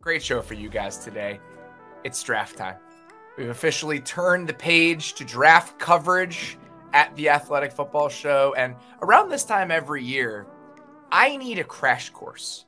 Great show for you guys today. It's draft time. We've officially turned the page to draft coverage at the Athletic Football Show. And around this time every year, I need a crash course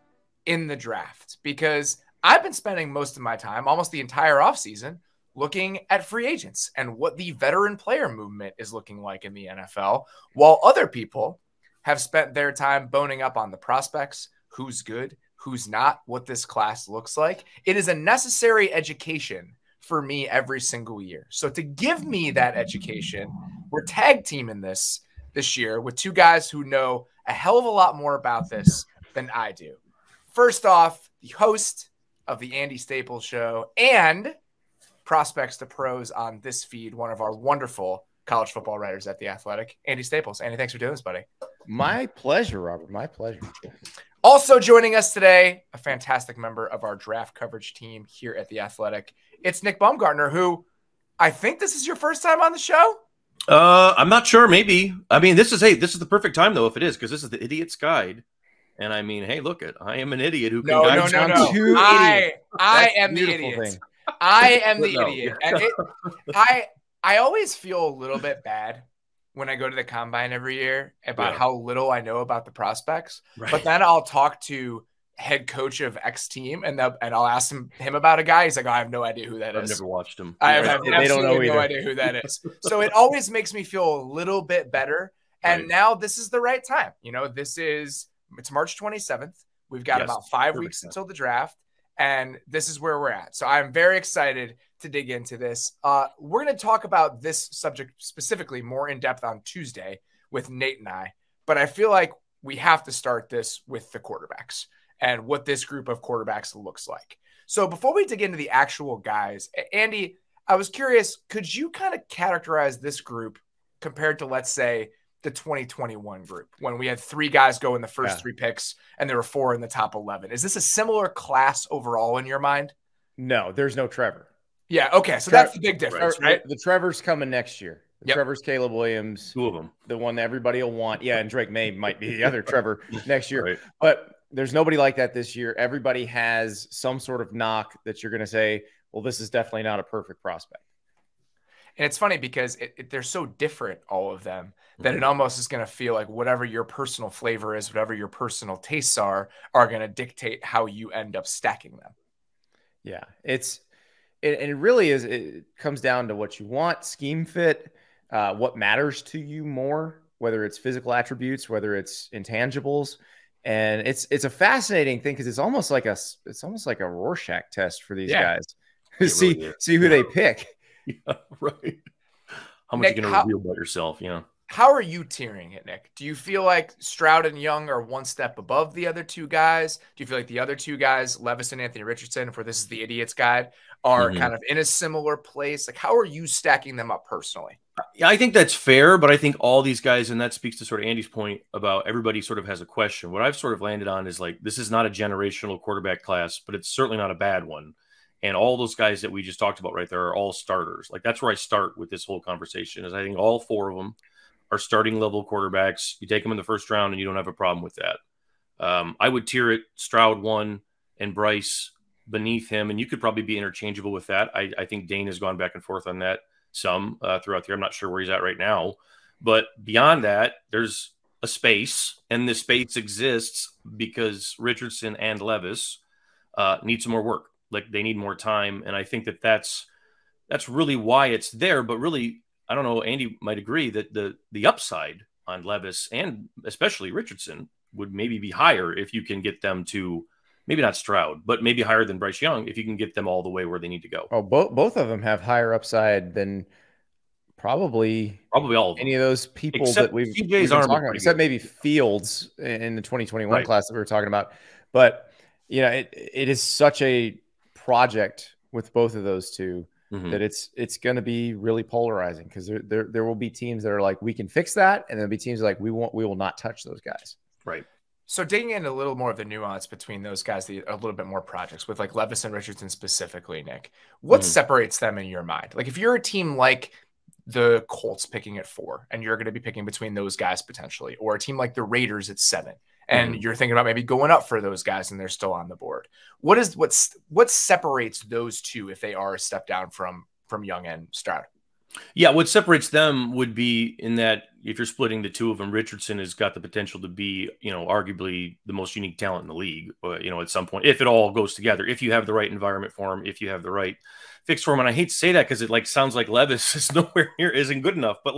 in the draft because I've been spending most of my time, almost the entire offseason, looking at free agents and what the veteran player movement is looking like in the NFL, while other people have spent their time boning up on the prospects, who's good, who's not, what this class looks like. It is a necessary education for me every single year. So to give me that education, we're tag teaming this year with two guys who know a hell of a lot more about this than I do. First off, the host of the Andy Staples Show and Prospects to Pros on this feed, one of our wonderful college football writers at The Athletic, Andy Staples. Andy, thanks for doing this, buddy. My pleasure, Robert. My pleasure. Also joining us today, a fantastic member of our draft coverage team here at The Athletic. It's Nick Baumgardner, who I think this is your first time on the show. I'm not sure. Maybe. I mean, this is the perfect time though, if it is, because this is the Idiot's Guide. And I mean, hey, look it. I am an idiot who can guide down two idiots. I am the idiot. I am the idiot. And I always feel a little bit bad when I go to the combine every year about how little I know about the prospects. Right. But then I'll talk to head coach of X team and I'll ask him about a guy. He's like, oh, I have no idea who that is. I've never watched him. I have absolutely no idea who that is. So it always makes me feel a little bit better. And now this is the right time. You know, it's March 27th. We've got about 5 weeks until the draft. And this is where we're at. So I'm very excited to dig into this. We're going to talk about this subject specifically more in depth on Tuesday with Nate and I. But I feel like we have to start this with the quarterbacks and what this group of quarterbacks looks like. So before we dig into the actual guys, Andy, I was curious, could you kind of characterize this group compared to, let's say, the 2021 group when we had 3 guys go in the first 3 picks and there were 4 in the top 11? Is this a similar class overall in your mind? No, there's no Trevor. Yeah. Okay. So that's the big difference, right? The Trevor's coming next year. Trevor's Caleb Williams. 2 of them. The one that everybody will want. Yeah. And Drake May might be the other Trevor next year. Right. But there's nobody like that this year. Everybody has some sort of knock that you're going to say, well, this is definitely not a perfect prospect. And it's funny because they're so different, all of them, that it almost is going to feel like whatever your personal flavor is, whatever your personal tastes are going to dictate how you end up stacking them. Yeah, it really is. It comes down to what you want, scheme fit, what matters to you more, whether it's physical attributes, whether it's intangibles. And it's a fascinating thing because it's almost like a Rorschach test for these guys. See who they pick. Yeah, right. How much Nick, are you going to reveal about yourself? Yeah. How are you tiering it, Nick? Do you feel like Stroud and Young are one step above the other 2 guys? Do you feel like the other 2 guys, Levis and Anthony Richardson, for this is the Idiot's Guide, are kind of in a similar place? Like, how are you stacking them up personally? Yeah, I think that's fair, but I think all these guys, and that speaks to sort of Andy's point about everybody sort of has a question. What I've sort of landed on is like, this is not a generational quarterback class, but it's certainly not a bad one. And all those guys that we just talked about right there are all starters. Like, that's where I start with this whole conversation is I think all 4 of them are starting level quarterbacks. You take them in the first round and you don't have a problem with that. I would tier it Stroud 1 and Bryce beneath him. And you could probably be interchangeable with that. I think Dane has gone back and forth on that some throughout the year. I'm not sure where he's at right now. But beyond that, there's a space. And this space exists because Richardson and Levis need some more work. Like, they need more time. And I think that's really why it's there. But really, I don't know, Andy might agree that the upside on Levis and especially Richardson would maybe be higher if you can get them to maybe not Stroud, but maybe higher than Bryce Young if you can get them all the way where they need to go. Oh, both of them have higher upside than probably all of them. Any of those people except that we've been talking about, except maybe Fields in the 2021 class that we were talking about. But, you know, it is such a project with both of those 2 that it's going to be really polarizing because there will be teams that are like, we can fix that, and there'll be teams like we will not touch those guys. Right. So digging into a little more of the nuance between those guys, a little bit more projects with like Levis and Richardson specifically, Nick, what separates them in your mind? Like, if you're a team like the Colts picking at 4 and you're going to be picking between those guys potentially, or a team like the Raiders at 7 and you're thinking about maybe going up for those guys and they're still on the board. What separates those two if they are a step down from Young and Stroud? Yeah, what separates them would be in that if you're splitting the two of them, Richardson has got the potential to be, arguably the most unique talent in the league, at some point, if it all goes together, if you have the right environment for him, if you have the right fix for him. And I hate to say that because it sounds like Levis is nowhere near, isn't good enough, but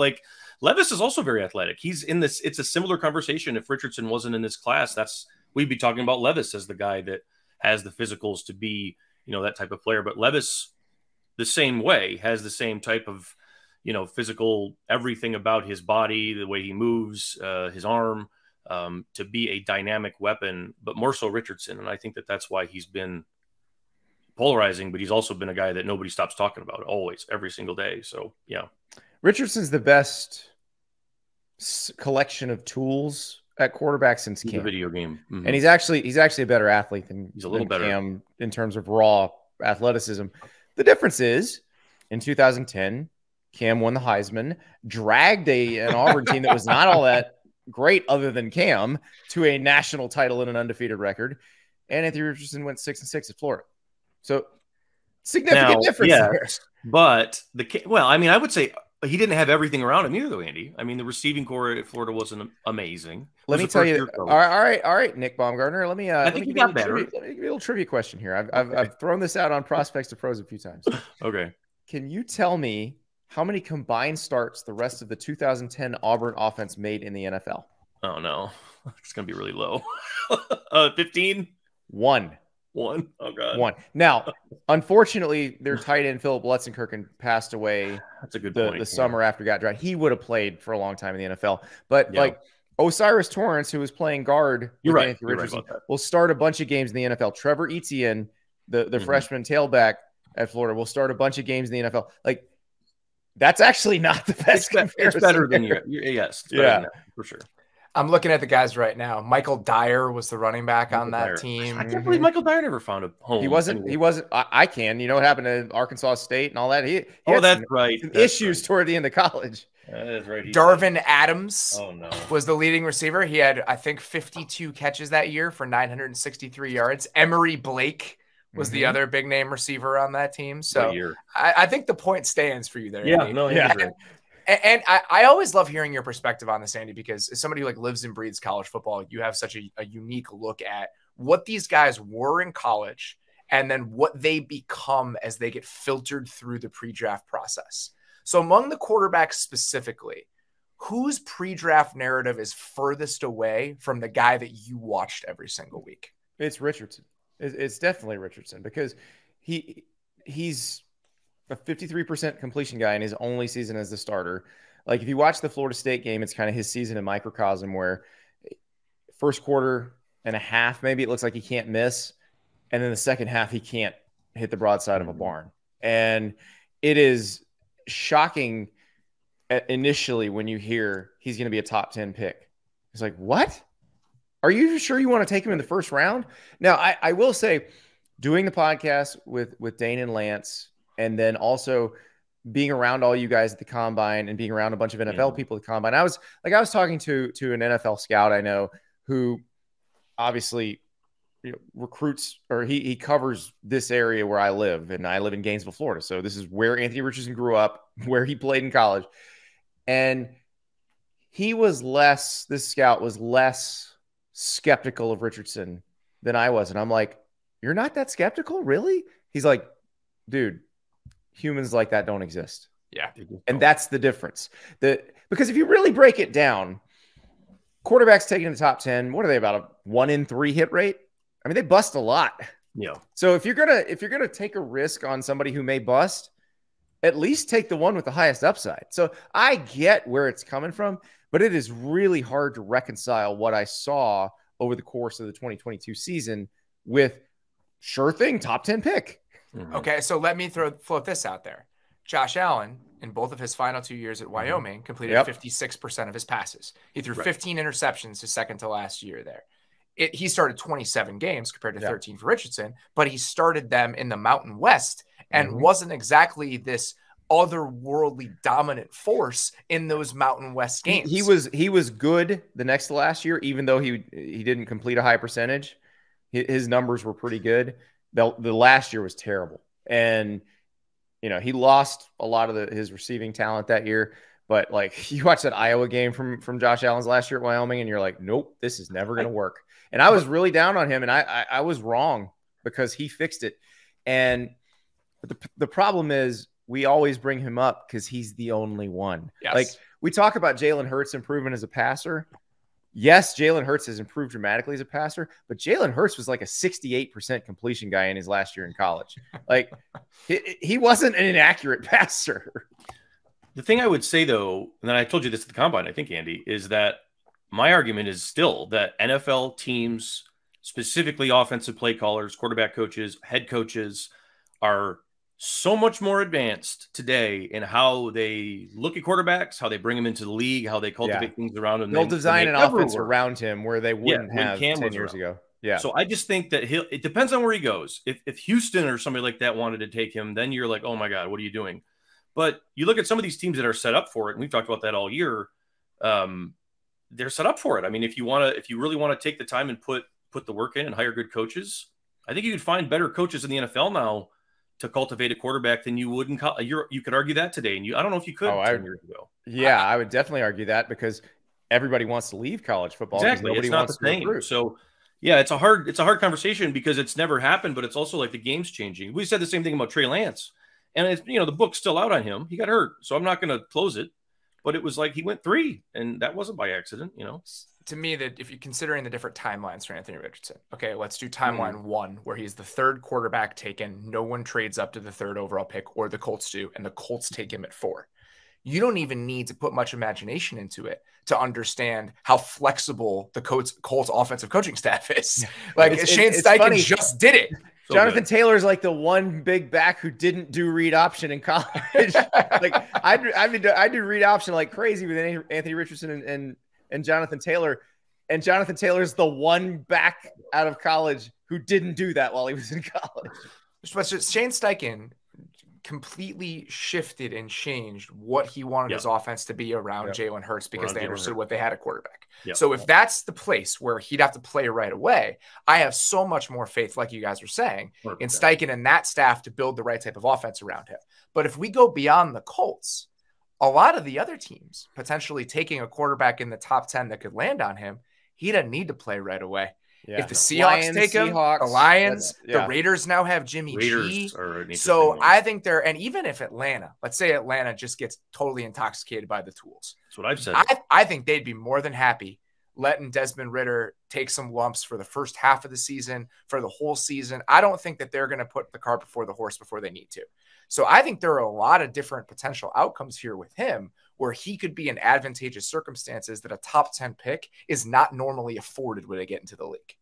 Levis is also very athletic. He's in this, it's a similar conversation. If Richardson wasn't in this class, we'd be talking about Levis as the guy that has the physicals to be, that type of player. But Levis, the same way, has the same type of, physical, everything about his body, the way he moves, his arm, to be a dynamic weapon, but more so Richardson. And I think that's why he's been polarizing, but he's also been a guy that nobody stops talking about always, every single day. So, yeah. Richardson's the best collection of tools at quarterback since Cam. The video game. And he's actually a better athlete than better Cam in terms of raw athleticism. The difference is in 2010, Cam won the Heisman, dragged an Auburn team that was not all that great other than Cam to a national title and an undefeated record. And Anthony Richardson went 6-6 at Florida. So significant difference there. But I would say he didn't have everything around him either, though, Andy. I mean, the receiving core at Florida wasn't amazing. Let me tell you. All right, Nick Baumgardner. Let me give you a little trivia question here. I've thrown this out on Prospects to Pros a few times. Okay. Can you tell me how many combined starts the rest of the 2010 Auburn offense made in the NFL? Oh, no. It's going to be really low. 15? One. Oh, God. One. Now, unfortunately, their tight end, Philip Lutzenkirchen, passed away. That's a good point. The summer after he got drafted. He would have played for a long time in the NFL. But, Osiris Torrance, who was playing guard with Anthony Richardson, will start a bunch of games in the NFL. Trevor Etienne, the freshman tailback at Florida, will start a bunch of games in the NFL. That's actually not the best. It's better than you. Yes. Yeah, for sure. I'm looking at the guys right now. Michael Dyer was the running back on that team. I can't believe Michael Dyer never found a home. He wasn't. I can. You know what happened to Arkansas State and all that? He that's right. Issues toward the end of college. That is right. Darvin Adams was the leading receiver. He had, I think, 52 catches that year for 963 yards. Emery Blake was the other big name receiver on that team. So I think the point stands for you there. Yeah, Andy. no, yeah. And I always love hearing your perspective on this, Andy, because as somebody who lives and breathes college football, you have such a unique look at what these guys were in college and then what they become as they get filtered through the pre-draft process. So among the quarterbacks specifically, whose pre-draft narrative is furthest away from the guy that you watched every single week? It's Richardson. It's definitely Richardson because he's a 53% completion guy in his only season as the starter. If you watch the Florida State game, it's kind of his season in microcosm where first quarter and a half, maybe it looks like he can't miss. And then the second half, he can't hit the broadside of a barn. And it is shocking initially when you hear he's going to be a top 10 pick. It's like, what? Are you sure you want to take him in the first round? Now, I will say, doing the podcast with Dane and Lance, and then also being around all you guys at the combine and being around a bunch of NFL people at the combine, I was talking to an NFL scout I know who obviously recruits, or he covers this area where I live, and I live in Gainesville, Florida. So this is where Anthony Richardson grew up, where he played in college, and this scout was less skeptical of Richardson than I was. And I'm like, you're not that skeptical? Really? He's like, dude, humans like that don't exist. Yeah. And that's the difference. Because if you really break it down, quarterbacks taken in the top 10, what are they, about a 1 in 3 hit rate? I mean, they bust a lot. Yeah. So if you're gonna take a risk on somebody who may bust, at least take the one with the highest upside. So I get where it's coming from, but it is really hard to reconcile what I saw over the course of the 2022 season with sure thing, top 10 pick. Okay, so let me float this out there. Josh Allen, in both of his final 2 years at Wyoming, completed 56% of his passes. He threw 15 interceptions his second to last year there. He started 27 games compared to 13 for Richardson, but he started them in the Mountain West and wasn't exactly this otherworldly dominant force in those Mountain West games. He was good the next to last year, even though he didn't complete a high percentage. His numbers were pretty good. The last year was terrible, and he lost a lot of his receiving talent that year. But like, you watch that Iowa game from Josh Allen's last year at Wyoming, and you're like, nope, this is never going to work. And I was really down on him, and I was wrong because he fixed it. And the problem is, we always bring him up because he's the only one. Yes. Like, we talk about Jalen Hurts improving as a passer. Yes, Jalen Hurts has improved dramatically as a passer, but Jalen Hurts was like a 68% completion guy in his last year in college. Like, he wasn't an inaccurate passer. The thing I would say, though, and I told you this at the Combine, I think, Andy, is that my argument is still that NFL teams, specifically offensive play callers, quarterback coaches, head coaches, are so much more advanced today in how they look at quarterbacks, how they bring them into the league, how they cultivate things around him. They'll design an offense around him where they wouldn't have 10 years ago. Yeah. So I just think that it depends on where he goes. If Houston or somebody like that wanted to take him, then you're like, oh my God, what are you doing? But you look at some of these teams that are set up for it, and we've talked about that all year. They're set up for it. I mean, if you really want to take the time and put the work in and hire good coaches, I think you could find better coaches in the NFL now to cultivate a quarterback than you would in college. You could argue that today, and I don't know if you could 10 years ago. Yeah, I would definitely argue that because everybody wants to leave college football. Exactly, nobody wants to recruit. So, yeah, it's a hard conversation because it's never happened, but it's also like the game's changing. We said the same thing about Trey Lance, and it's, the book's still out on him. He got hurt, so I'm not going to close it. But it was like he went 3, and that wasn't by accident, To me, that if you're considering the different timelines for Anthony Richardson, okay, let's do timeline 1, where he's the 3rd quarterback taken. No one trades up to the 3rd overall pick, or the Colts do, and the Colts take him at 4. You don't even need to put much imagination into it to understand how flexible the Colts offensive coaching staff is. Like, Shane Steichen just did it. So Jonathan Taylor's like the one big back who didn't do read option in college. Like, I do read option like crazy with Anthony Richardson and Jonathan Taylor. And Jonathan Taylor's the one back out of college who didn't do that while he was in college. But Shane Steichen completely shifted and changed what he wanted his offense to be around Jalen Hurts because they understood what they had at quarterback. So if that's the place where he'd have to play right away, I have so much more faith, like you guys were saying, in Steichen and that staff to build the right type of offense around him. But if we go beyond the Colts, a lot of the other teams potentially taking a quarterback in the top 10 that could land on him, he doesn't need to play right away. Yeah. If the Seahawks take him, the Lions, the Raiders now have Jimmy G. So I think and even if Atlanta, let's say Atlanta just gets totally intoxicated by the tools. That's what I've said. I think they'd be more than happy letting Desmond Ridder take some lumps for the first half of the season, for the whole season. I don't think that they're going to put the cart before the horse before they need to. So I think there are a lot of different potential outcomes here with him where he could be in advantageous circumstances that a top 10 pick is not normally afforded when they get into the league.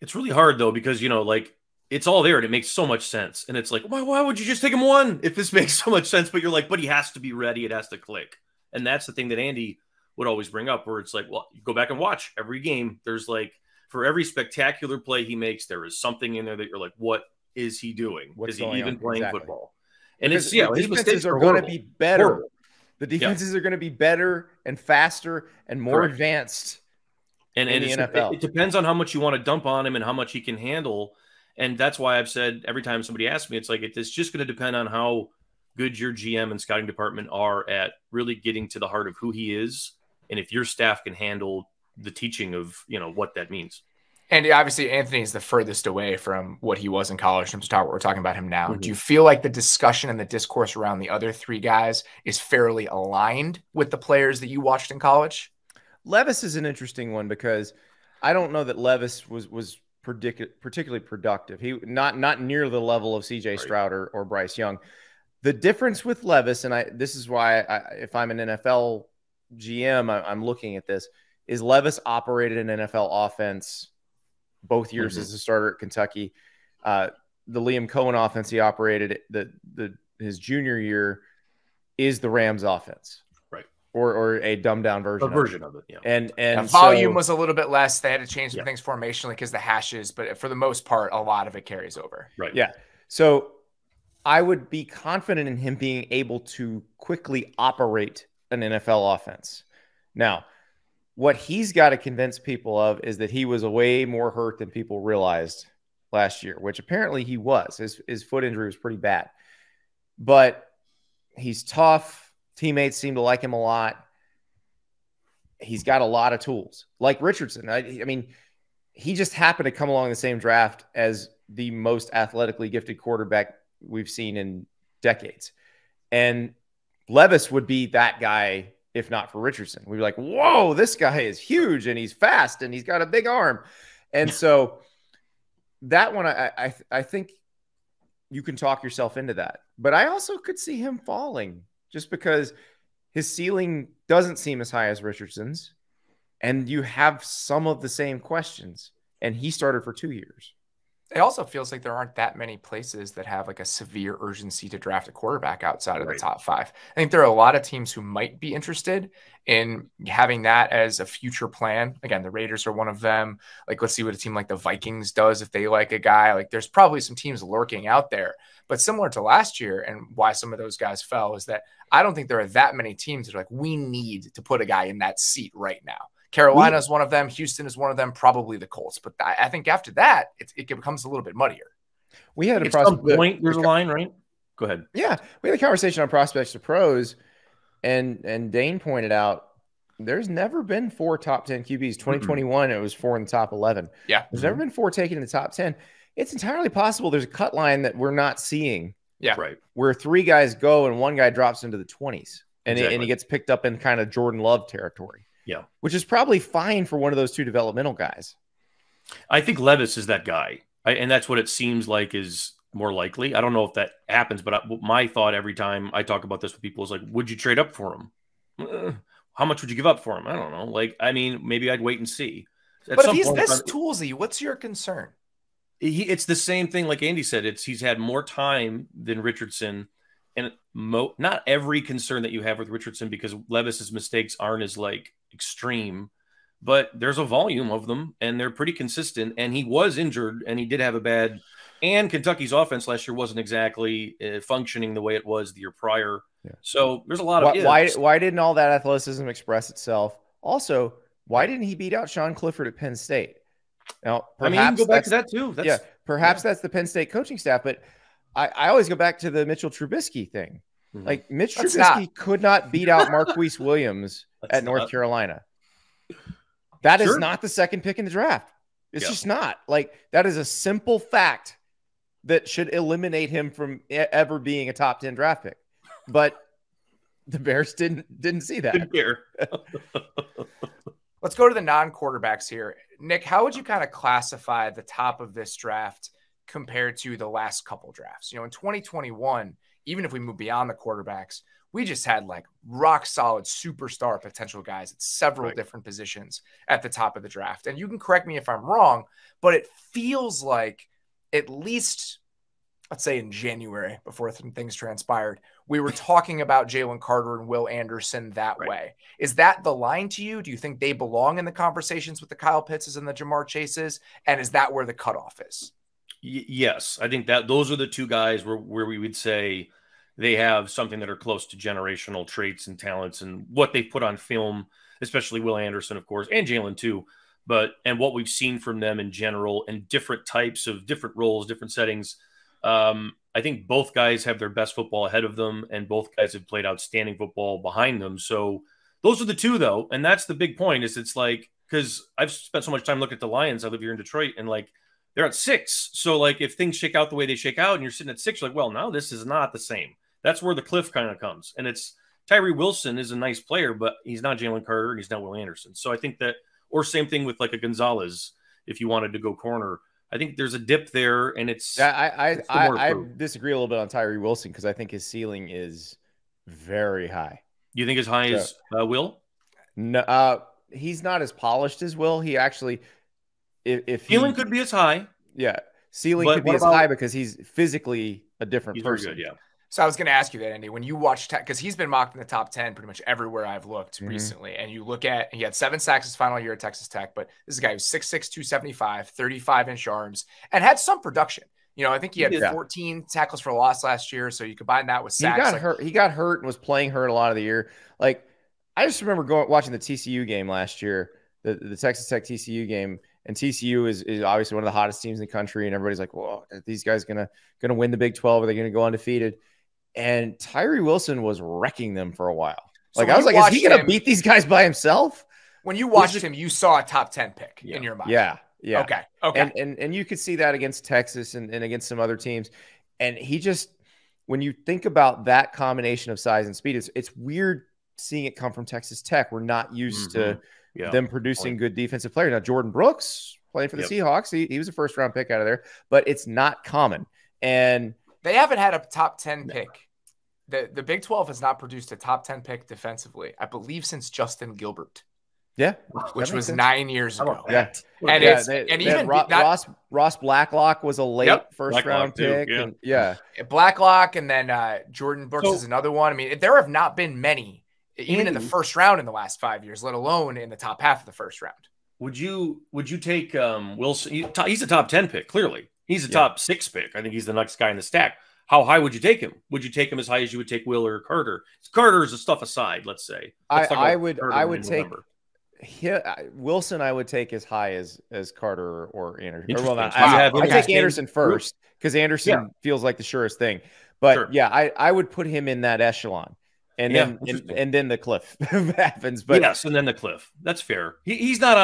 It's really hard, though, because, like, it's all there and it makes so much sense. And it's like, why would you just take him 1 if this makes so much sense? But you're like, but he has to be ready. It has to click. And that's the thing that Andy would always bring up, where it's like, well, you go back and watch every game. There's like, for every spectacular play he makes, there is something in there that you're like, what is he doing? Is he even playing football? And because the defenses are going to be better. Horrible. The defenses are going to be better and faster and more advanced. And the NFL. It depends on how much you want to dump on him and how much he can handle. And that's why I've said every time somebody asks me, it's like, it's just going to depend on how good your GM and scouting department are at really getting to the heart of who he is. And if your staff can handle the teaching of, what that means. And obviously Anthony's the furthest away from what he was in college. We're talking about him now. Do you feel like the discussion and the discourse around the other 3 guys is fairly aligned with the players that you watched in college? Levis is an interesting one because I don't know that Levis was particularly productive. He not near the level of CJ Stroud or Bryce Young. The difference with Levis, and this is why if I'm an NFL GM, I'm looking at this, is Levis operated an NFL offense both years as a starter at Kentucky. The Liam Cohen offense he operated his junior year is the Rams offense. Or a dumbed down version of it. Yeah. And volume was a little bit less. They had to change some things formationally because the hashes, but for the most part, a lot of it carries over. Right. Yeah. So I would be confident in him being able to quickly operate an NFL offense. Now, what he's got to convince people of is that he was way more hurt than people realized last year, which apparently he was. His foot injury was pretty bad. But he's tough. Teammates seem to like him a lot. He's got a lot of tools. Like Richardson. I mean, he just happened to come along the same draft as the most athletically gifted quarterback we've seen in decades. And Levis would be that guy if not for Richardson. We'd be like, whoa, this guy is huge and he's fast and he's got a big arm. And so that one, I think you can talk yourself into that. But I also could see him falling just because his ceiling doesn't seem as high as Richardson's. And you have some of the same questions. And he started for 2 years. It also feels like there aren't that many places that have like a severe urgency to draft a quarterback outside of the top 5. I think there are a lot of teams who might be interested in having that as a future plan. Again, the Raiders are one of them. Like, let's see what a team like the Vikings does if they like a guy. Like, there's probably some teams lurking out there. But similar to last year and why some of those guys fell is that I don't think there are that many teams that are like, we need to put a guy in that seat right now. Carolina is one of them. Houston is one of them. Probably the Colts. But I think after that, it becomes a little bit muddier. We had at some point, there's a line, right? Go ahead. Yeah. We had a conversation on prospects to pros, and Dane pointed out there's never been 4 top 10 QBs. 2021, it was 4 in the top 11. Yeah. There's never been 4 taken in the top 10. It's entirely possible there's a cut line that we're not seeing. Yeah. Right. Where 3 guys go and 1 guy drops into the 20s. And, and he gets picked up in kind of Jordan Love territory. Yeah. Which is probably fine for one of those 2 developmental guys. I think Levis is that guy. And that's what it seems like is more likely. I don't know if that happens, but my thought every time I talk about this with people is like, would you trade up for him? How much would you give up for him? I don't know. Like, I mean, maybe I'd wait and see. But if he's this toolsy, what's your concern? It's the same thing. Like Andy said, he's had more time than Richardson. And not every concern that you have with Richardson, because Levis's mistakes aren't as like extreme, but there's a volume of them and they're pretty consistent. And he was injured and he did have a bad, and Kentucky's offense last year wasn't exactly functioning the way it was the year prior. Yeah. So there's a lot of why didn't all that athleticism express itself? Also, why didn't he beat out Sean Clifford at Penn State? Now, perhaps you can go back to that too. Perhaps that's the Penn State coaching staff, but I always go back to the Mitchell Trubisky thing. Like Mitch Trubisky could not beat out Marquise Williams at North Carolina. That is not the second pick in the draft. It's just not. Like, that is a simple fact that should eliminate him from ever being a top 10 draft pick. But the Bears didn't see that. Didn't care. Let's go to the non-quarterbacks here. Nick, how would you kind of classify the top of this draft compared to the last couple drafts? You know, in 2021, even if we move beyond the quarterbacks, we just had like rock solid superstar potential guys at several different positions at the top of the draft. And you can correct me if I'm wrong, but it feels like at least, let's say in January, before things transpired, we were talking about Jalen Carter and Will Anderson that way. Is that the line to you? Do you think they belong in the conversations with the Kyle Pittses and the Jamar Chases? And is that where the cutoff is? Yes, I think that those are the 2 guys where we would say they have something that are close to generational traits and talents and what they've put on film, especially Will Anderson, of course, and Jalen too. And what we've seen from them in general and different types of different roles, different settings. I think both guys have their best football ahead of them, and both guys have played outstanding football behind them. So those are the 2, though. And that's the big point is it's like, because I've spent so much time looking at the Lions. I live here in Detroit, and like, they're at 6. So like, if things shake out the way they shake out and you're sitting at 6, you're like, well, now this is not the same. That's where the cliff kind of comes. And it's Tyree Wilson is a nice player, but he's not Jalen Carter. He's not Will Anderson. So I think that, or same thing with like a Gonzalez, if you wanted to go corner, I think there's a dip there, and it's. I disagree a little bit on Tyree Wilson because I think his ceiling is very high. You think as high as Will? No, he's not as polished as Will. He actually, if ceiling could be as high, ceiling could be as high because he's physically a different person. Very good, So I was going to ask you that, Andy, when you watch, because he's been mocked in the top 10 pretty much everywhere I've looked recently. And you look at, he had 7 sacks his final year at Texas Tech, but this is a guy who's 6'6", 275, 35-inch arms, and had some production. You know, I think he had 14 tackles for loss last year. So you combine that with sacks. He got hurt and was playing hurt a lot of the year. Like, I just remember watching the TCU game last year, the Texas Tech TCU game, and TCU is obviously one of the hottest teams in the country, and everybody's like, "Well, are these guys gonna win the Big 12? Are they gonna go undefeated?" And Tyree Wilson was wrecking them for a while. So like, I was like, "Is he gonna beat these guys by himself?" When you watched him, you saw a top 10 pick in your mind. Yeah. Okay. And you could see that against Texas and against some other teams. And he just, when you think about that combination of size and speed, it's weird seeing it come from Texas Tech. We're not used to them producing good defensive players. Now, Jordan Brooks playing for the Seahawks, he was a first-round pick out of there, but it's not common. And they haven't had a top 10 pick. The Big 12 has not produced a top 10 pick defensively, I believe, since Justin Gilbert. Yeah, which was 9 years ago. Yeah, and even Ross Blacklock was a late first-round pick. Too, and Blacklock, and then Jordan Brooks is another one. I mean, there have not been many, even in the first round in the last 5 years, let alone in the top half of the first round. Would you take Wilson? He's a top 10 pick. Clearly, he's a top 6 pick. I think he's the next guy in the stack. How high would you take him? Would you take him as high as you would take Will or Carter? Carter is a stuff aside. Let's say I would take. Wilson, I would take as high as Carter or Anderson. I take Anderson first because Anderson feels like the surest thing. But I would put him in that echelon, and then the cliff happens. But and then the cliff. That's fair. He's not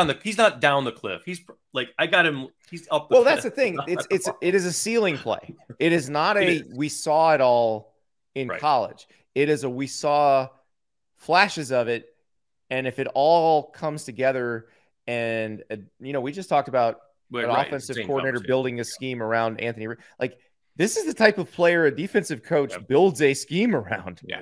down the cliff. He's like, I got him. He's up. Well, that's the thing. It is a ceiling play. It is not we saw it all in college. It is we saw flashes of it. And if it all comes together, and we just talked about an offensive coordinator building a scheme around Anthony. Like, this is the type of player a defensive coach builds a scheme around. Yeah,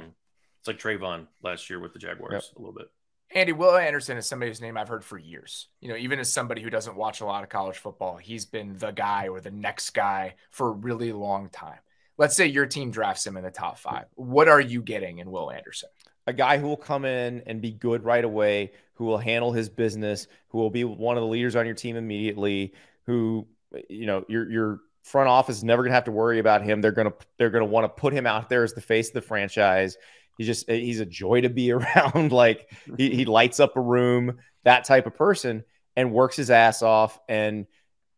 it's like Trayvon last year with the Jaguars a little bit. Andy, Will Anderson is somebody whose name I've heard for years. Even as somebody who doesn't watch a lot of college football, he's been the guy or the next guy for a really long time. Let's say your team drafts him in the top 5. What are you getting in Will Anderson? A guy who will come in and be good right away, who will handle his business, who will be one of the leaders on your team immediately, who, your front office is never going to have to worry about him. They're going to want to put him out there as the face of the franchise. He's a joy to be around. Like, he lights up a room, that type of person, and works his ass off. And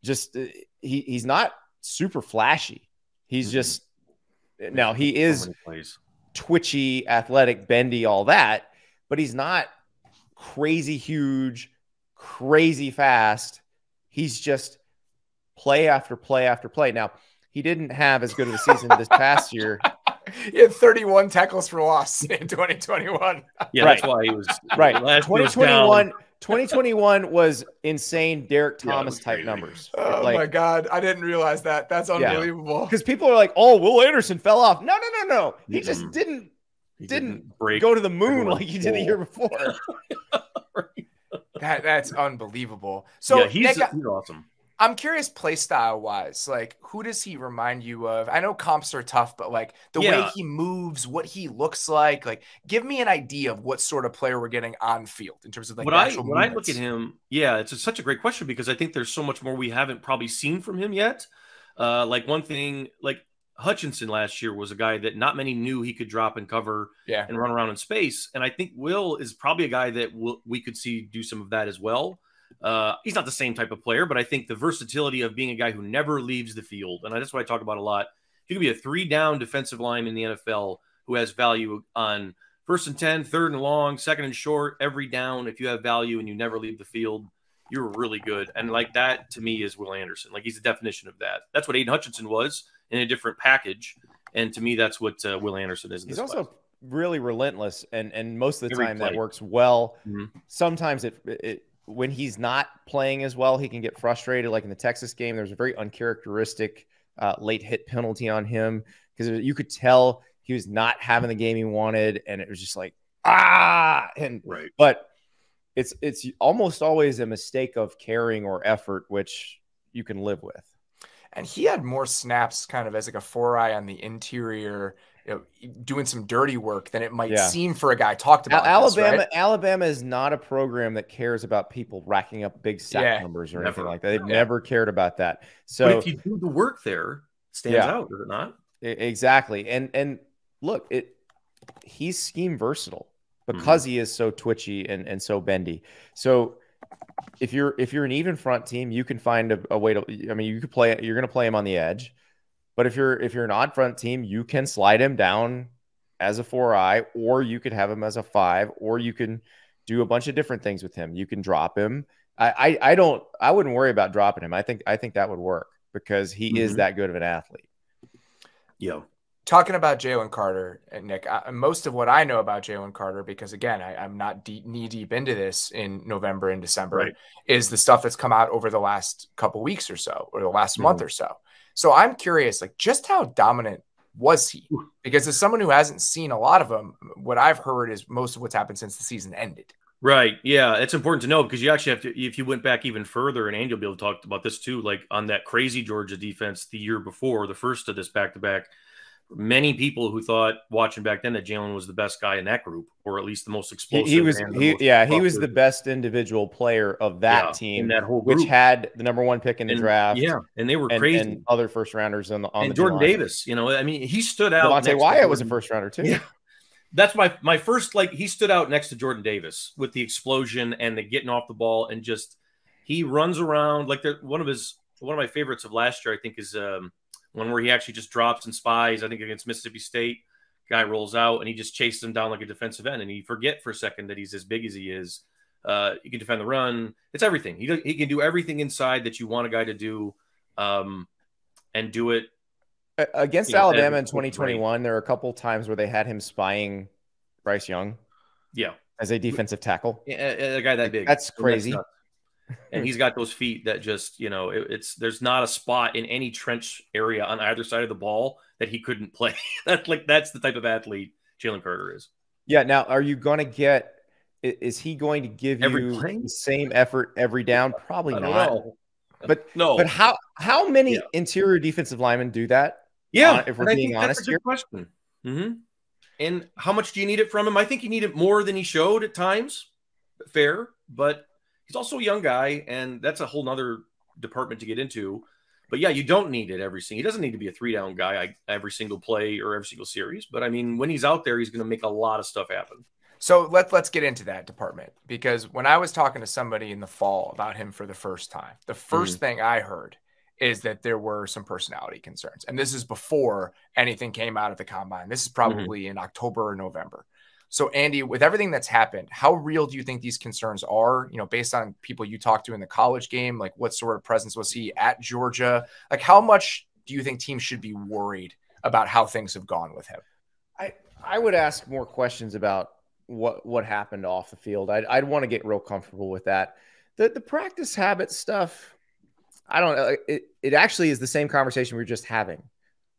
just, he's not super flashy. He's just, now he is twitchy, athletic, bendy, all that, but he's not crazy huge, crazy fast. He's just play after play after play. Now, he didn't have as good of a season this past year. He had 31 tackles for loss in 2021. Yeah, that's why he was right. 2021 was insane Derek Thomas type numbers. Oh my God. I didn't realize that. That's unbelievable. Because people are like, oh, Will Anderson fell off. No. He just didn't go to the moon like he did the year before. That's unbelievable. So he's awesome. I'm curious, play style wise, like, who does he remind you of? I know comps are tough, but like the way he moves, what he looks like give me an idea of what sort of player we're getting on field in terms of like when I look at him. Yeah, it's such a great question because I think there's so much more we haven't probably seen from him yet. Like one thing, like Hutchinson last year was a guy that not many knew he could drop and cover and run around in space. And I think Will is probably a guy that we could see do some of that as well. He's not the same type of player, but I think the versatility of being a guy who never leaves the field, and that's what I talk about a lot. You could be a 3-down defensive lineman in the NFL who has value on 1st and 10, 3rd and long, 2nd and short, every down. If you have value and you never leave the field, you're really good. And like that, to me, is Will Anderson. Like, he's the definition of that. That's what Aiden Hutchinson was in a different package. And to me, that's what Will Anderson is. He's also really relentless, and most of the time that works well. Sometimes when he's not playing as well, he can get frustrated. Like in the Texas game, there's a very uncharacteristic late hit penalty on him because you could tell he was not having the game he wanted, and it was just like But it's almost always a mistake of caring or effort, which you can live with. And he had more snaps kind of as like a 4-eye on the interior, doing some dirty work than it might seem for a guy talked about. Alabama is not a program that cares about people racking up big sack numbers or anything like that. They've never cared about that. So but if you do the work there, stands out, does it not? Exactly. And look, he's scheme versatile because he is so twitchy and so bendy. So if you're an even front team, you can find a way to, I mean, you could play, you're going to play him on the edge, but if you're an odd front team, you can slide him down as a 4-eye, or you could have him as a 5, or you can do a bunch of different things with him. You can drop him. I wouldn't worry about dropping him. I think that would work because he is that good of an athlete. Yeah. Talking about Jalen Carter and Nick, most of what I know about Jalen Carter, because again, I'm not knee deep into this in November and December, is the stuff that's come out over the last couple weeks or so, or the last month or so. So I'm curious, like, just how dominant was he? Because as someone who hasn't seen a lot of them, what I've heard is most of what's happened since the season ended. Right. Yeah. It's important to know because you actually have to, if you went back even further, and Andy will be able to talk about this too, like on that crazy Georgia defense the year before, the first of this back-to-back, many people who thought watching back then that Jalen was the best guy in that group, or at least the most explosive. He was the best individual player of that team, in that whole group, which had the #1 pick in the draft. Yeah, and they were crazy. And other first rounders on the Jordan Davis. You know, I mean, he stood out. Devontae Wyatt was a first rounder too. Yeah. That's my first, like, he stood out next to Jordan Davis with the explosion and the getting off the ball, and just he runs around like one of my favorites of last year, I think, is one where he actually just drops and spies, I think against Mississippi State. Guy rolls out and he just chases him down like a defensive end, and you forget for a second that he's as big as he is. He can defend the run. It's everything. He can do everything inside that you want a guy to do, and do it. Against Alabama in 2021, there were a couple times where they had him spying Bryce Young. Yeah. As a defensive tackle. A guy that big. That's crazy. And he's got those feet that just, you know, there's not a spot in any trench area on either side of the ball that he couldn't play. That's the type of athlete Jalen Carter is. Yeah. Now, are you going to get, is he going to give you the same effort every down? Probably not. But no. But how many interior defensive linemen do that? Yeah. If we're being honest here. That's a good question. And how much do you need it from him? I think you need it more than he showed at times. Fair, but he's also a young guy, and that's a whole nother department to get into. But yeah, you don't need it every single. He doesn't need to be a 3-down guy every single play or every single series. But I mean, when he's out there, he's going to make a lot of stuff happen. So let's get into that department, because when I was talking to somebody in the fall about him for the first time, the first thing I heard is that there were some personality concerns. And this is before anything came out of the combine. This is probably in October or November. So Andy, with everything that's happened, how real do you think these concerns are, you know, based on people you talked to in the college game? Like, what sort of presence was he at Georgia? Like, how much do you think teams should be worried about how things have gone with him? I would ask more questions about what happened off the field. I'd want to get real comfortable with that. The practice habit stuff, I don't know. It actually is the same conversation we were just having.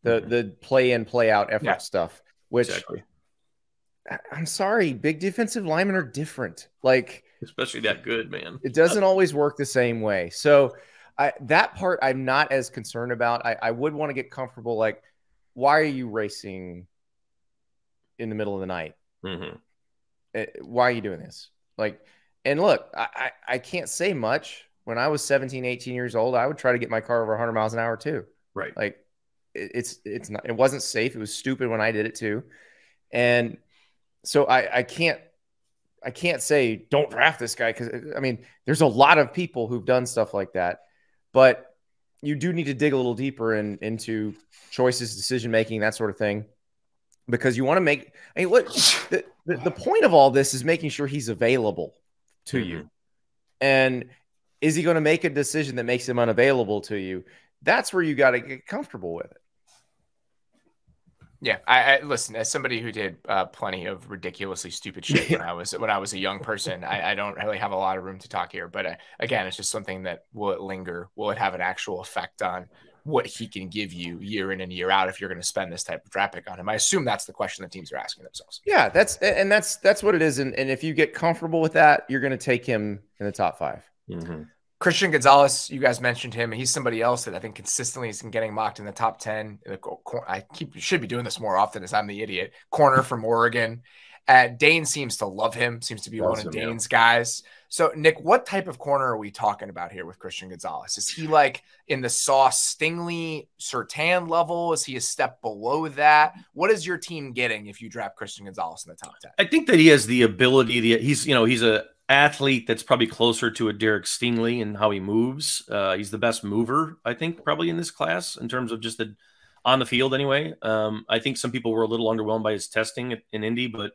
The play in, play out effort stuff, which I'm sorry, big defensive linemen are different. Like, especially that good, man. It doesn't always work the same way. So that part I'm not as concerned about. I would want to get comfortable. Like, why are you racing in the middle of the night? Why are you doing this? Like, and look, I can't say much. When I was 17, 18 years old, I would try to get my car over 100 miles an hour too. Right. Like, it wasn't safe. It was stupid when I did it too. And so I can't say don't draft this guy, because I mean, there's a lot of people who've done stuff like that, but you do need to dig a little deeper into choices, decision making, that sort of thing, because you want to make. I mean, look, the point of all this is making sure he's available to you, and is he going to make a decision that makes him unavailable to you? That's where you got to get comfortable with it. Yeah, I listen, as somebody who did plenty of ridiculously stupid shit when I was a young person, I don't really have a lot of room to talk here. But again, it's just something that will it linger? Will it have an actual effect on what he can give you year in and year out if you're going to spend this type of draft pick on him? I assume that's the question that teams are asking themselves. Yeah, that's what it is. And if you get comfortable with that, you're going to take him in the top 5. Christian Gonzalez, you guys mentioned him. He's somebody else that I think consistently has been getting mocked in the top 10. Should be doing this more often as I'm the idiot. Corner from Oregon. Dane seems to love him, seems to be one of Dane's guys. So, Nick, what type of corner are we talking about here with Christian Gonzalez? Is he like in the Sauce Stingley Surtain level? Is he a step below that? What is your team getting if you draft Christian Gonzalez in the top 10? I think that he has the ability. He's a athlete that's probably closer to a Derek Stingley in how he moves. He's the best mover, I think, probably in this class in terms of just on the field anyway. I think some people were a little underwhelmed by his testing in Indy, but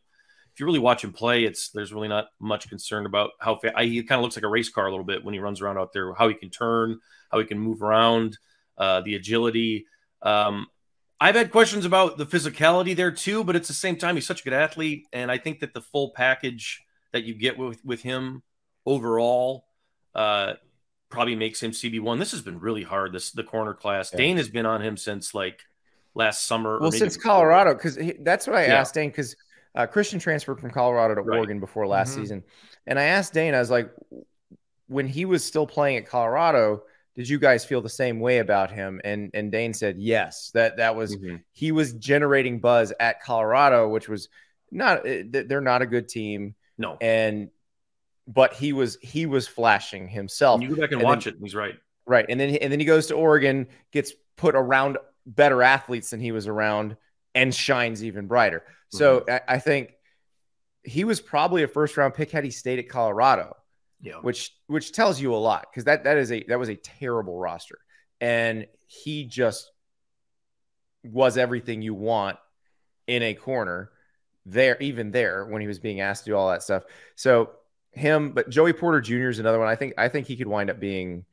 if you really watch him play, there's really not much concern about how he kind of looks like a race car a little bit when he runs around out there, how he can turn, how he can move around, the agility. I've had questions about the physicality there too, but at the same time, he's such a good athlete. And I think that the full package that you get with him overall probably makes him CB1. This has been really hard, the corner class. Yeah. Dane has been on him since like last summer. Well, since Colorado, because that's what I asked Dane, because Christian transferred from Colorado to Oregon before last season. And I asked Dane, I was like, when he was still playing at Colorado, did you guys feel the same way about him? And Dane said, yes, that was, he was generating buzz at Colorado, which was they're not a good team. No. But he was flashing himself. And you go back and watch it. He's right. Right. And then he goes to Oregon, gets put around better athletes than he was around, and shines even brighter. So I think he was probably a first-round pick had he stayed at Colorado, which tells you a lot, because that was a terrible roster, and he just was everything you want in a corner there, even there when he was being asked to do all that stuff. So but Joey Porter Jr. is another one. I think he could wind up being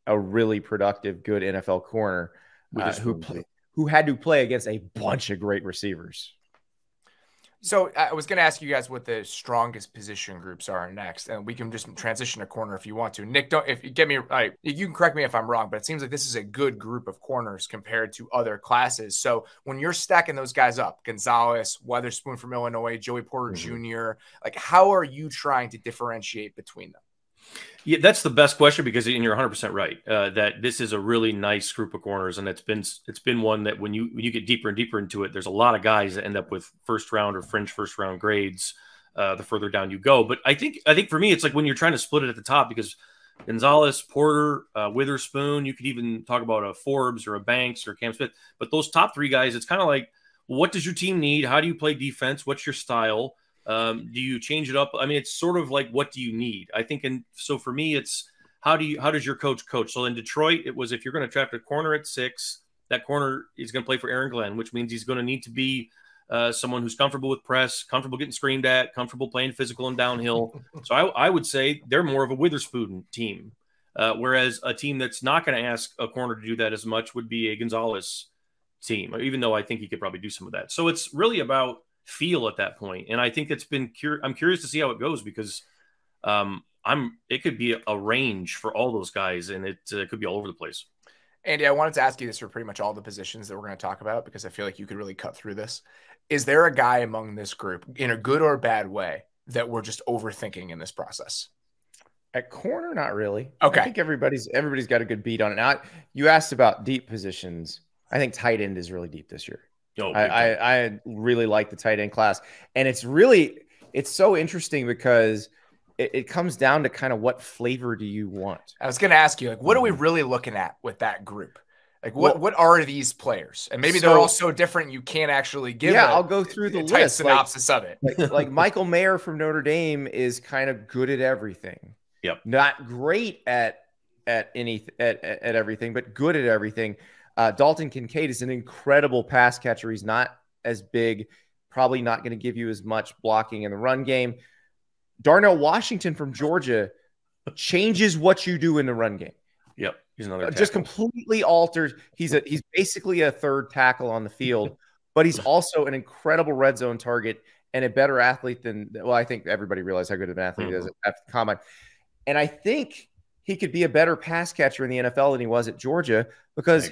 a really productive, good NFL corner who had to play against a bunch of great receivers. So I was going to ask you guys what the strongest position groups are next, and we can just transition to corner if you want to. Nick, if you get me right, you can correct me if I'm wrong, but it seems like this is a good group of corners compared to other classes. So when you're stacking those guys up, Gonzalez, Weatherspoon from Illinois, Joey Porter Jr., like how are you trying to differentiate between them? Yeah, that's the best question, because you're 100% right that this is a really nice group of corners, and it's been one that when you get deeper and deeper into it, there's a lot of guys that end up with first round or fringe first round grades the further down you go. But I think for me, it's like when you're trying to split it at the top, because Gonzalez, Porter, Witherspoon, you could even talk about a Forbes or a Banks or Cam Smith, but those top three guys, it's kind of like, what does your team need? How do you play defense? What's your style? Do you change it up? I mean, it's sort of like, what do you need? I think, and so for me, it's how does your coach? So in Detroit, it was, if you're going to draft a corner at 6, that corner is going to play for Aaron Glenn, which means he's going to need to be someone who's comfortable with press, comfortable getting screamed at, comfortable playing physical and downhill. So I would say they're more of a Witherspoon team, whereas a team that's not going to ask a corner to do that as much would be a Gonzalez team, even though I think he could probably do some of that. So it's really about feel at that point. And I think I'm curious to see how it goes, because it could be a range for all those guys, and it could be all over the place. Andy, I wanted to ask you this for pretty much all the positions that we're going to talk about, because I feel like you could really cut through this. Is there a guy among this group, in a good or bad way, that we're just overthinking in this process? At corner, not really. Okay. I think everybody's got a good beat on it. Now, you asked about deep positions. I think tight end is really deep this year. Oh, I really like the tight end class, and it's so interesting because it comes down to kind of what flavor do you want. I was going to ask you, like, what are we really looking at with that group? Like, what are these players? And maybe they're all so different you can't actually give. Yeah, I'll go through the list. Synopsis of it. Like Michael Mayer from Notre Dame is kind of good at everything. Yep. Not great at everything, but good at everything. Dalton Kincaid is an incredible pass catcher. He's not as big, probably not going to give you as much blocking in the run game. Darnell Washington from Georgia changes what you do in the run game. Yep, he's another tackle. Just completely alters. He's basically a third tackle on the field, but he's also an incredible red zone target and a better athlete than. Well, I think everybody realized how good of an athlete he is at the combine, and I think he could be a better pass catcher in the NFL than he was at Georgia, because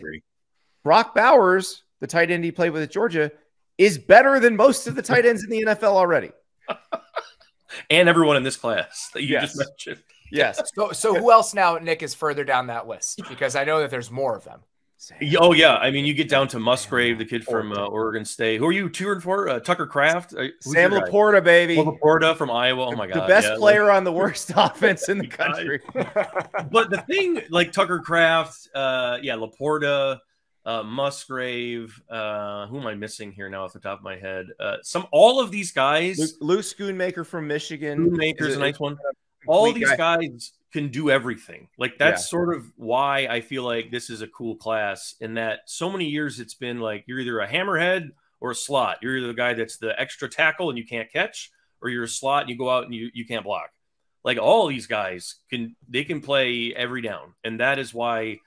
Brock Bowers, the tight end he played with at Georgia, is better than most of the tight ends in the NFL already. And everyone in this class that you just mentioned. Yes. So who else now, Nick, is further down that list? Because I know that there's more of them. Oh yeah, I mean, you get down to Musgrave, the kid from Oregon State. Who are you cheering for? Tucker Kraft, Sam Laporta, baby. Laporta from Iowa. Oh my god, the best player on the worst offense in the country. But the thing, like Tucker Kraft, Laporta, Musgrave. Who am I missing here now off the top of my head? All of these guys. Luke Schoonmaker from Michigan. Schoonmaker's a nice one. All these guys can do everything. Like that's sort of why I feel like this is a cool class, in that so many years it's been like you're either a hammerhead or a slot. You're either the guy that's the extra tackle and you can't catch, or you're a slot and you go out and you can't block. Like all these guys can play every down. And that is why,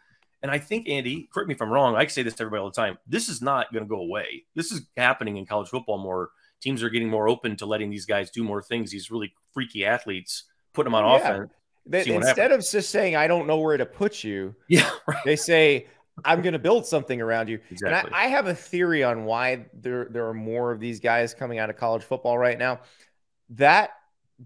and I think, Andy, correct me if I'm wrong, I say this to everybody all the time, this is not going to go away. This is happening in college football more. Teams are getting more open to letting these guys do more things, these really freaky athletes, put them on offense. Instead of just saying, I don't know where to put you, they say, I'm going to build something around you. Exactly. And I have a theory on why there are more of these guys coming out of college football right now. That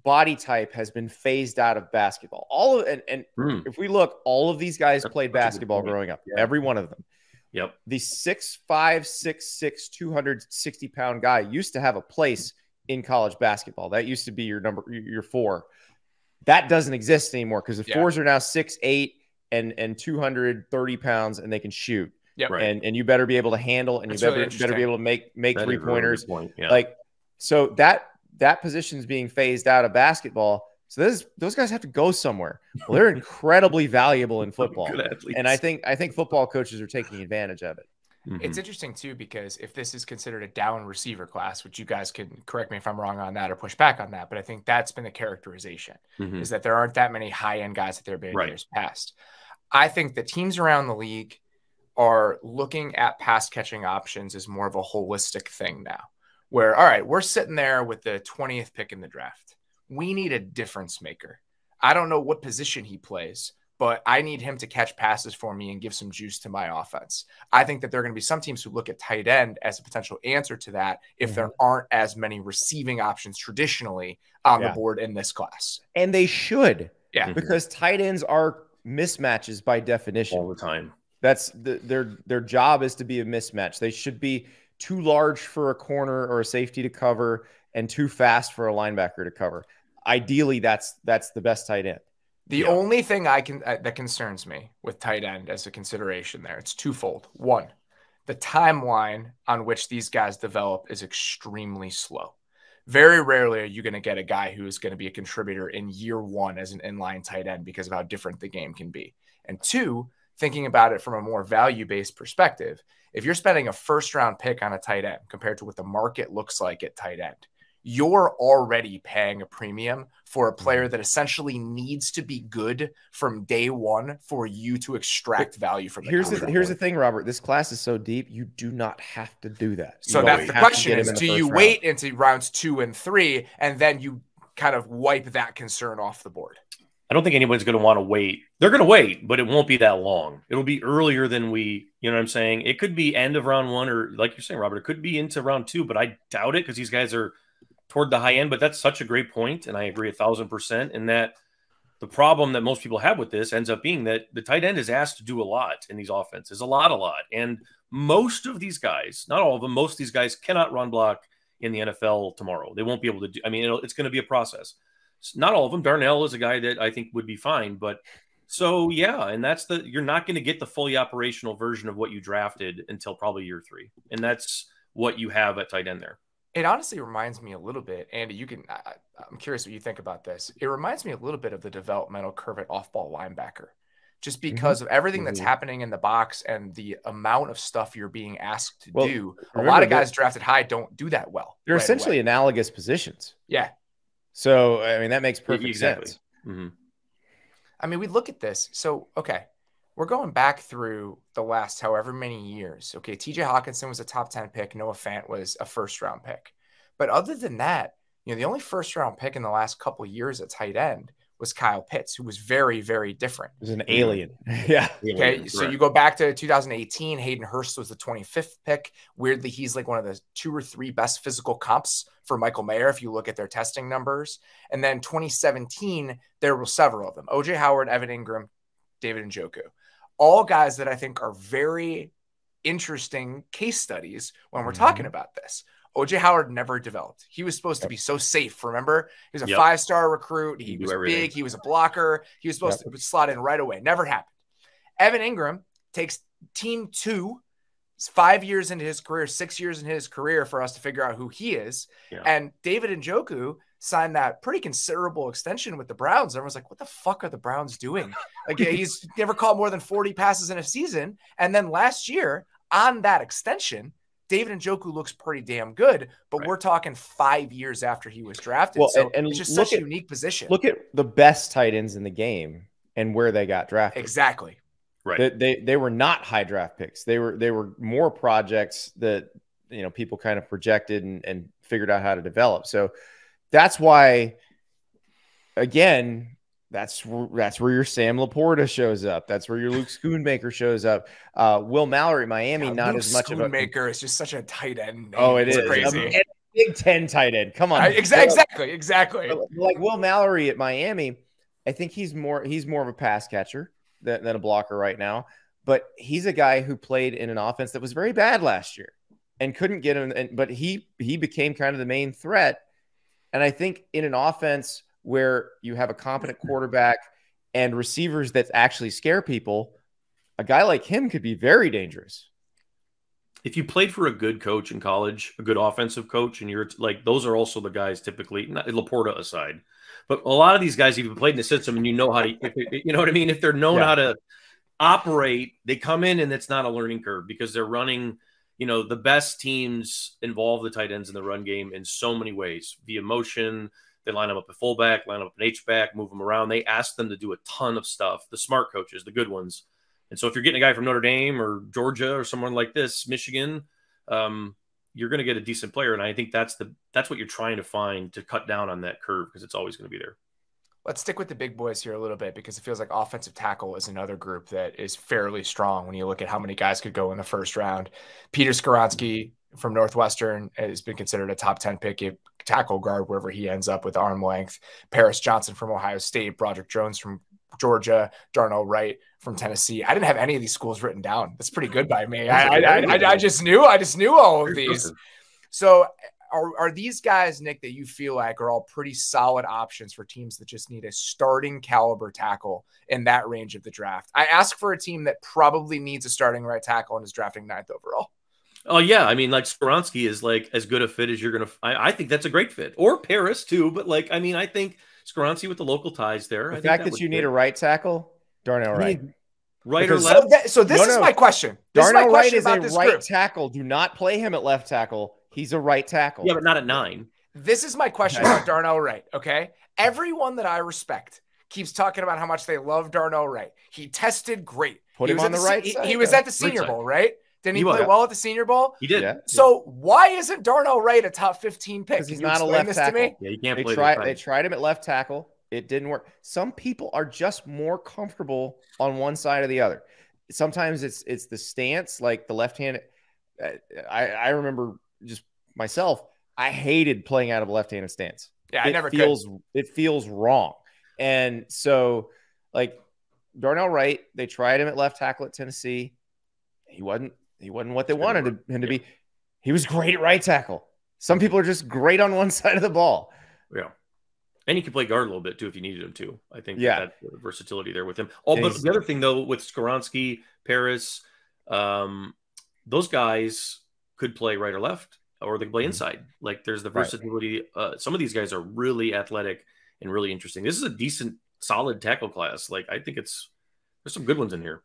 body type has been phased out of basketball. If we look, all of these guys played basketball growing up. Yeah. Every one of them. Yep. The 6'5", 6'6", 260-pound guy used to have a place in college basketball. That used to be your 4. That doesn't exist anymore because the 4s are now 6'8" and 230 pounds, and they can shoot. Yep. Right. And you better be able to handle, and you better be able to make 3-pointers. Really yeah. Like, so that position is being phased out of basketball. So those guys have to go somewhere. Well, they're incredibly valuable in football, and I think football coaches are taking advantage of it. Mm-hmm. It's interesting too, because if this is considered a down receiver class, which you guys can correct me if I'm wrong on that or push back on that, but I think that's been the characterization, is that there aren't that many high-end guys that there have been in years past. I think the teams around the league are looking at pass catching options as more of a holistic thing now, where, all right, we're sitting there with the 20th pick in the draft. We need a difference maker. I don't know what position he plays, but I need him to catch passes for me and give some juice to my offense. I think that there are going to be some teams who look at tight end as a potential answer to that if there aren't as many receiving options traditionally on the board in this class. And they should. Yeah. Because tight ends are mismatches by definition. All the time. That's their job is to be a mismatch. They should be too large for a corner or a safety to cover and too fast for a linebacker to cover. Ideally, that's the best tight end. The only thing that concerns me with tight end as a consideration there, it's twofold. One, the timeline on which these guys develop is extremely slow. Very rarely are you going to get a guy who is going to be a contributor in year 1 as an inline tight end because of how different the game can be. And two, thinking about it from a more value-based perspective, if you're spending a first-round pick on a tight end compared to what the market looks like at tight end, you're already paying a premium for a player that essentially needs to be good from day one for you to extract value from. Here's the thing, Robert. This class is so deep, you do not have to do that. So that's the question: is do you wait into rounds 2 and 3, and then you kind of wipe that concern off the board? I don't think anyone's going to want to wait. They're going to wait, but it won't be that long. It'll be earlier than you know what I'm saying? It could be end of round 1, or like you're saying, Robert, it could be into round 2, but I doubt it because these guys are toward the high end. But that's such a great point, and I agree 1,000%. And that the problem that most people have with this ends up being that the tight end is asked to do a lot in these offenses, a lot. And most of these guys, not all of them, most of these guys cannot run block in the NFL tomorrow. They won't be able to do. I mean, it's going to be a process. Not all of them. Darnell is a guy that I think would be fine, but so yeah, and you're not going to get the fully operational version of what you drafted until probably year 3, and that's what you have at tight end there. It honestly reminds me a little bit, Andy. I'm curious what you think about this. It reminds me a little bit of the developmental curve at off-ball linebacker, just because of everything that's happening in the box and the amount of stuff you're being asked to do. A lot of guys drafted high don't do that well. They're essentially analogous positions. Yeah. So, I mean, that makes perfect sense. Mm-hmm. I mean, we look at this. So, okay, we're going back through the last however many years. Okay, TJ Hawkinson was a top 10 pick. Noah Fant was a first-round pick. But other than that, the only first-round pick in the last couple of years at tight end was Kyle Pitts, who was very, very different. It was an alien. Yeah. Okay. So you go back to 2018, Hayden Hurst was the 25th pick. Weirdly, he's like one of the 2 or 3 best physical comps for Michael Mayer if you look at their testing numbers. And then 2017, there were several of them. OJ Howard, Evan Ingram, David Njoku. All guys that I think are very interesting case studies when we're talking about this. OJ Howard never developed. He was supposed to be so safe. Remember, he was a 5-star recruit. He was big. He was a blocker. He was supposed to slot in right away. Never happened. Evan Ingram takes team 2, 5 years into his career, 6 years into his career for us to figure out who he is. Yeah. And David Njoku signed that pretty considerable extension with the Browns. Everyone's like, what the fuck are the Browns doing? Like, he's never caught more than 40 passes in a season. And then last year on that extension, David Njoku looks pretty damn good, but we're talking 5 years after he was drafted. Well, so it's just such a unique position. Look at the best tight ends in the game and where they got drafted. Exactly. Right. They were not high draft picks. They were more projects that, you know, people kind of projected and figured out how to develop. So that's why, again, that's where your Sam Laporta shows up. That's where your Luke Schoonmaker shows up. Will Mallory, Miami, not Luke as much of a Schoonmaker is just such a tight end name. Oh, it is crazy. Big 10 tight end. Come on. Exactly. Like Will Mallory at Miami, I think he's more of a pass catcher than a blocker right now. But he's a guy who played in an offense that was very bad last year and couldn't get him. But he became kind of the main threat. And I think in an offense where you have a competent quarterback and receivers that actually scare people, a guy like him could be very dangerous. If you played for a good coach in college, a good offensive coach, and you're like, those are also the guys typically, not Laporta aside, but a lot of these guys, if you've played in the system and you know how to, you know what I mean? If they're known how to operate, they come in and it's not a learning curve because they're running, you know, the best teams involve the tight ends in the run game in so many ways via motion. They line them up at fullback, line up an H-back, move them around. They ask them to do a ton of stuff, the smart coaches, the good ones. And so if you're getting a guy from Notre Dame or Georgia or someone like this, Michigan, you're going to get a decent player. And I think that's what you're trying to find to cut down on that curve because it's always going to be there. Let's stick with the big boys here a little bit because it feels like offensive tackle is another group that is fairly strong when you look at how many guys could go in the first round. Peter Skoronski from Northwestern has been considered a top 10 pick, tackle guard wherever he ends up with arm length. Paris Johnson from Ohio State, Broderick Jones from Georgia, Darnell Wright from Tennessee. I didn't have any of these schools written down. That's pretty good by me. I just knew all of these. So are these guys, Nick, that you feel like are all pretty solid options for teams that just need a starting caliber tackle in that range of the draft? I ask for a team that probably needs a starting right tackle and is drafting 9th overall. Oh, yeah. I mean, like Skoronski is like as good a fit as you're going to – I think that's a great fit. Or Paris, too. But, like, I mean, I think Skoronski with the local ties there. The fact that you need a right tackle, Darnell Wright. Right or left? So this is my question. Darnell Wright is a right tackle. Do not play him at left tackle. He's a right tackle. Yeah, but not at 9. This is my question about Darnell Wright, okay? Everyone that I respect keeps talking about how much they love Darnell Wright. He tested great. Put him on the right side. He was at the Senior Bowl, right? Didn't he play well at the Senior Bowl? He did. Yeah. So why isn't Darnell Wright a top 15 pick? Because he's not a left tackle. Yeah, you can't play. They tried him at left tackle. It didn't work. Some people are just more comfortable on one side or the other. Sometimes it's the stance, like the left hand. I remember just myself. I hated playing out of a left-handed stance. Yeah, I never could. It feels wrong. And so, like Darnell Wright, they tried him at left tackle at Tennessee. He wasn't what they wanted him to be. He was great at right tackle. Some people are just great on one side of the ball. Yeah. And he can play guard a little bit too if you needed him to. I think that's versatility there with him. Oh, but the other thing though, with Skoronski, Paris, those guys could play right or left, or they can play inside. Like there's the versatility. Some of these guys are really athletic and really interesting. This is a decent, solid tackle class. Like I think there's some good ones in here.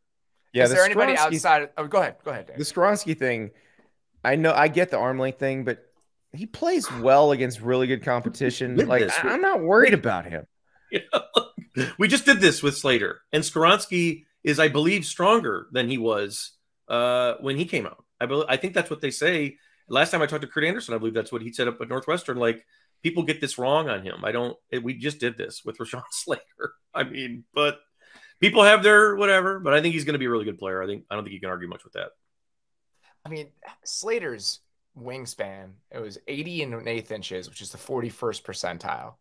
Yeah. Is there anybody outside? Go ahead. Dave. The Skoronski thing, I know I get the arm length thing, but he plays well against really good competition. I'm not worried about him. Yeah. We just did this with Slater, and Skoronski is, I believe, stronger than he was when he came out. I think that's what they say. last time I talked to Kurt Anderson, I believe that's what he said up at Northwestern. Like, people get this wrong on him. We just did this with Rashawn Slater. I mean, but people have their whatever, but I think he's going to be a really good player. I don't think you can argue much with that. I mean, Slater's wingspan, it was 80 1/8 inches, which is the 41st percentile.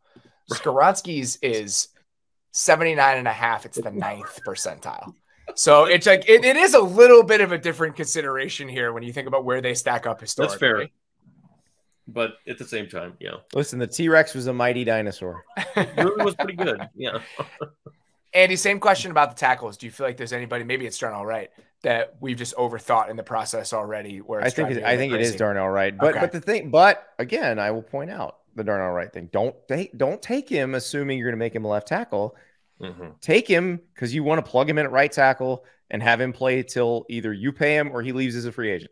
Skoronski's is 79.5. It's the 9th percentile. So it's like it is a little bit of a different consideration here when you think about where they stack up historically. That's fair. But at the same time, Listen, the T-Rex was a mighty dinosaur. It really was pretty good. Yeah. Andy, same question about the tackles. Do you feel like there's anybody, maybe it's Darnell Wright, that we've just overthought in the process already? Where I think it is Darnell Wright. But again, I will point out the Darnell Wright thing. Don't take him assuming you're going to make him a left tackle. Mm-hmm. Take him because you want to plug him in at right tackle and have him play till either you pay him or he leaves as a free agent.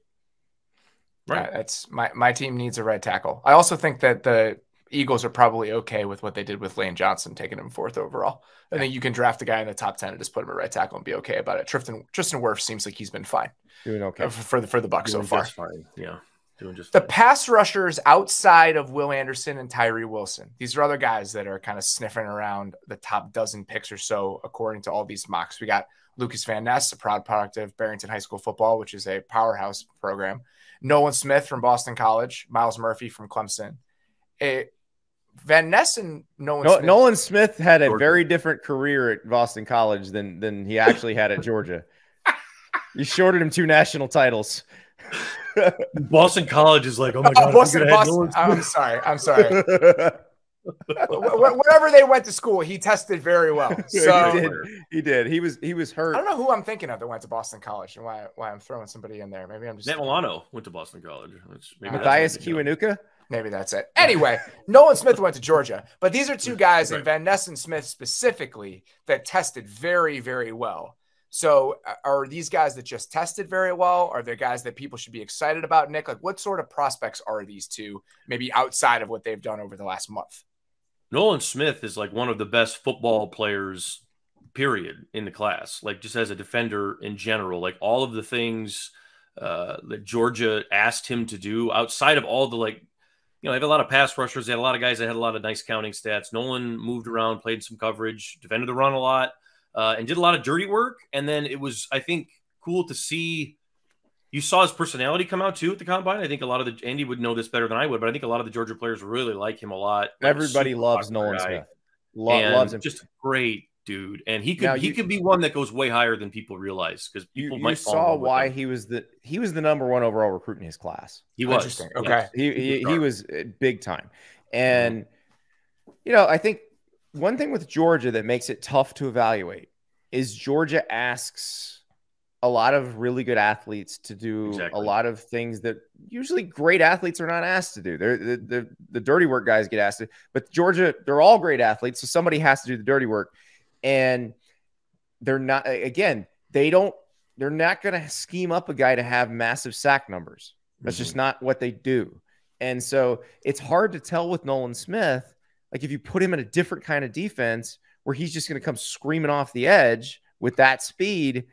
Right. That's my team needs a right tackle. I also think that the Eagles are probably okay with what they did with Lane Johnson, taking him 4th overall. I think you can draft a guy in the top 10 and just put him at right tackle and be okay about it. Tristan Wirfs seems like he's been fine. Doing okay for the Bucs so far. Fine. Yeah. Doing just the fine. Pass rushers outside of Will Anderson and Tyree Wilson. These are other guys that are kind of sniffing around the top dozen picks or so, according to all these mocks. We got Lucas Van Ness, a proud product of Barrington High School football, which is a powerhouse program. Nolan Smith from Boston College, Miles Murphy from Clemson. Van Ness and Nolan Smith had a very different career at Boston College than he actually had at Georgia. You shorted him 2 national titles. Boston College is like, oh my God. Boston. I'm sorry. Wherever they went to school, he tested very well. So he did. He was hurt. I don't know who I'm thinking of that went to Boston College and why I'm throwing somebody in there. Maybe I'm just Matt Milano went to Boston College. Matthias Kiwanuka. Maybe that's it. Anyway, Nolan Smith went to Georgia, but these are 2 guys in Van Ness and Smith specifically that tested very, very well. So are these guys that just tested very well? Are there guys that people should be excited about, Nick? Like, what sort of prospects are these 2, maybe outside of what they've done over the last month? Nolan Smith is like one of the best football players, period, in the class. Like, just as a defender in general, like all of the things that Georgia asked him to do outside of all the they have a lot of pass rushers. They had a lot of guys that had a lot of nice counting stats. Nolan moved around, played some coverage, defended the run a lot, and did a lot of dirty work. And then it was, I think, cool to see. You saw his personality come out too at the combine. I think a lot of Andy would know this better than I would, but I think a lot of the Georgia players really like him a lot. Everybody loves Nolan Smith. Loves him. Just a great dude, and he could be one that goes way higher than people realize because people might saw why he was the number 1 overall recruit in his class. He was interesting. Okay, he was big time, and I think one thing with Georgia that makes it tough to evaluate is Georgia asks a lot of really good athletes to do a lot of things that usually great athletes are not asked to do. The dirty work guys get asked to, but Georgia, they're all great athletes, so somebody has to do the dirty work. And they're not, again, they're not going to scheme up a guy to have massive sack numbers. That's just not what they do. And so it's hard to tell with Nolan Smith, like if you put him in a different kind of defense where he's just going to come screaming off the edge with that speed,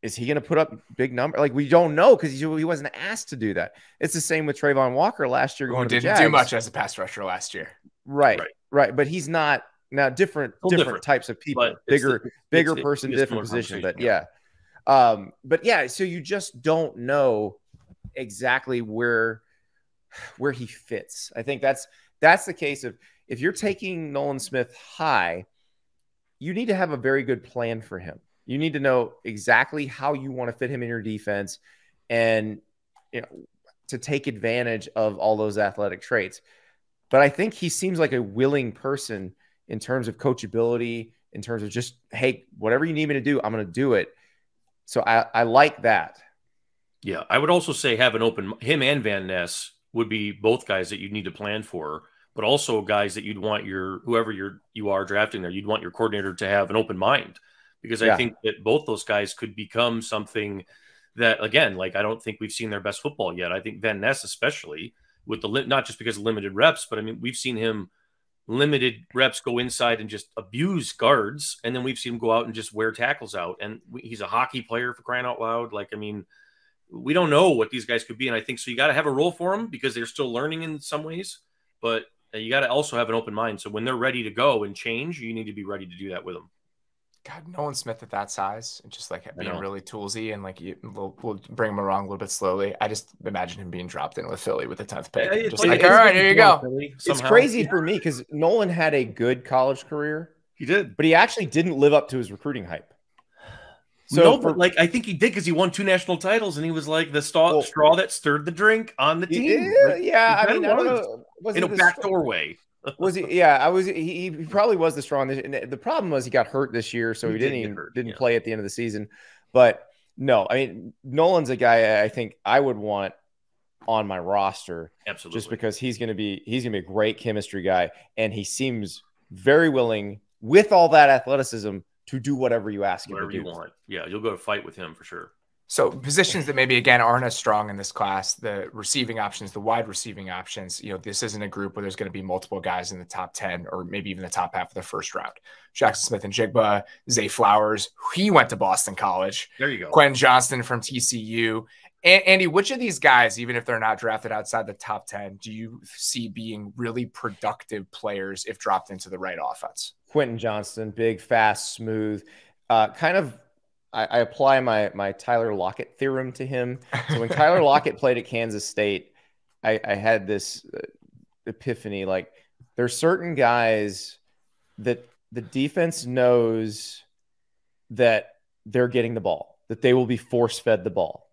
is he going to put up big number? Like, we don't know because he wasn't asked to do that. It's the same with Trayvon Walker last year. Going to the Jags. Didn't do much as a pass rusher last year. Right. But he's not now different types of people, bigger person, different position. But so you just don't know exactly where he fits. I think that's the case of if you're taking Nolan Smith high, you need to have a very good plan for him. You need to know exactly how you want to fit him in your defense and, to take advantage of all those athletic traits. But I think he seems like a willing person in terms of coachability, in terms of just, hey, whatever you need me to do, I'm going to do it. So I like that. Yeah. I would also say have an open, him and Van Ness would be both guys that you need to plan for, but also guys that you'd want whoever you are drafting there, you'd want your coordinator to have an open mind. Because I think that both those guys could become something that, again, like I don't think we've seen their best football yet. I think Van Ness, especially with not just because of limited reps, but I mean, we've seen him limited reps go inside and just abuse guards. And then we've seen him go out and just wear tackles out. And he's a hockey player for crying out loud. Like, I mean, we don't know what these guys could be. And I think so you got to have a role for them because they're still learning in some ways, but you got to also have an open mind. So when they're ready to go and change, you need to be ready to do that with them. God, Nolan Smith at that size and just like being really toolsy and like we'll bring him along a little bit slowly. I just imagine him being dropped in with Philly with the 10th pick. Yeah, just like, all right, here you go. It's crazy for me because Nolan had a good college career. He did, but he actually didn't live up to his recruiting hype. So, no, but like I think he did because he won 2 national titles, and he was like the straw that stirred the drink on the team. Yeah, I mean, I don't know. In a backdoor way. Was he? Yeah, he probably was the straw. The problem was he got hurt this year, so he didn't play at the end of the season. But no, I mean, Nolan's a guy I think I would want on my roster. Absolutely, just because he's gonna be a great chemistry guy, and he seems very willing with all that athleticism to do whatever you ask him to do. Whatever you want. Yeah, you'll go to fight with him for sure. So positions that maybe, again, aren't as strong in this class, the receiving options, the wide receiving options, this isn't a group where there's going to be multiple guys in the top 10 or maybe even the top half of the first round. Jackson Smith and Jigba, Zay Flowers, he went to Boston College. There you go. Quentin Johnston from TCU. Andy, which of these guys, even if they're not drafted outside the top 10, do you see being really productive players if dropped into the right offense? Quentin Johnston, big, fast, smooth, I apply my Tyler Lockett theorem to him. So when Tyler Lockett played at Kansas State, I had this epiphany. Like, there's certain guys that the defense knows that they're getting the ball, that they will be force-fed the ball.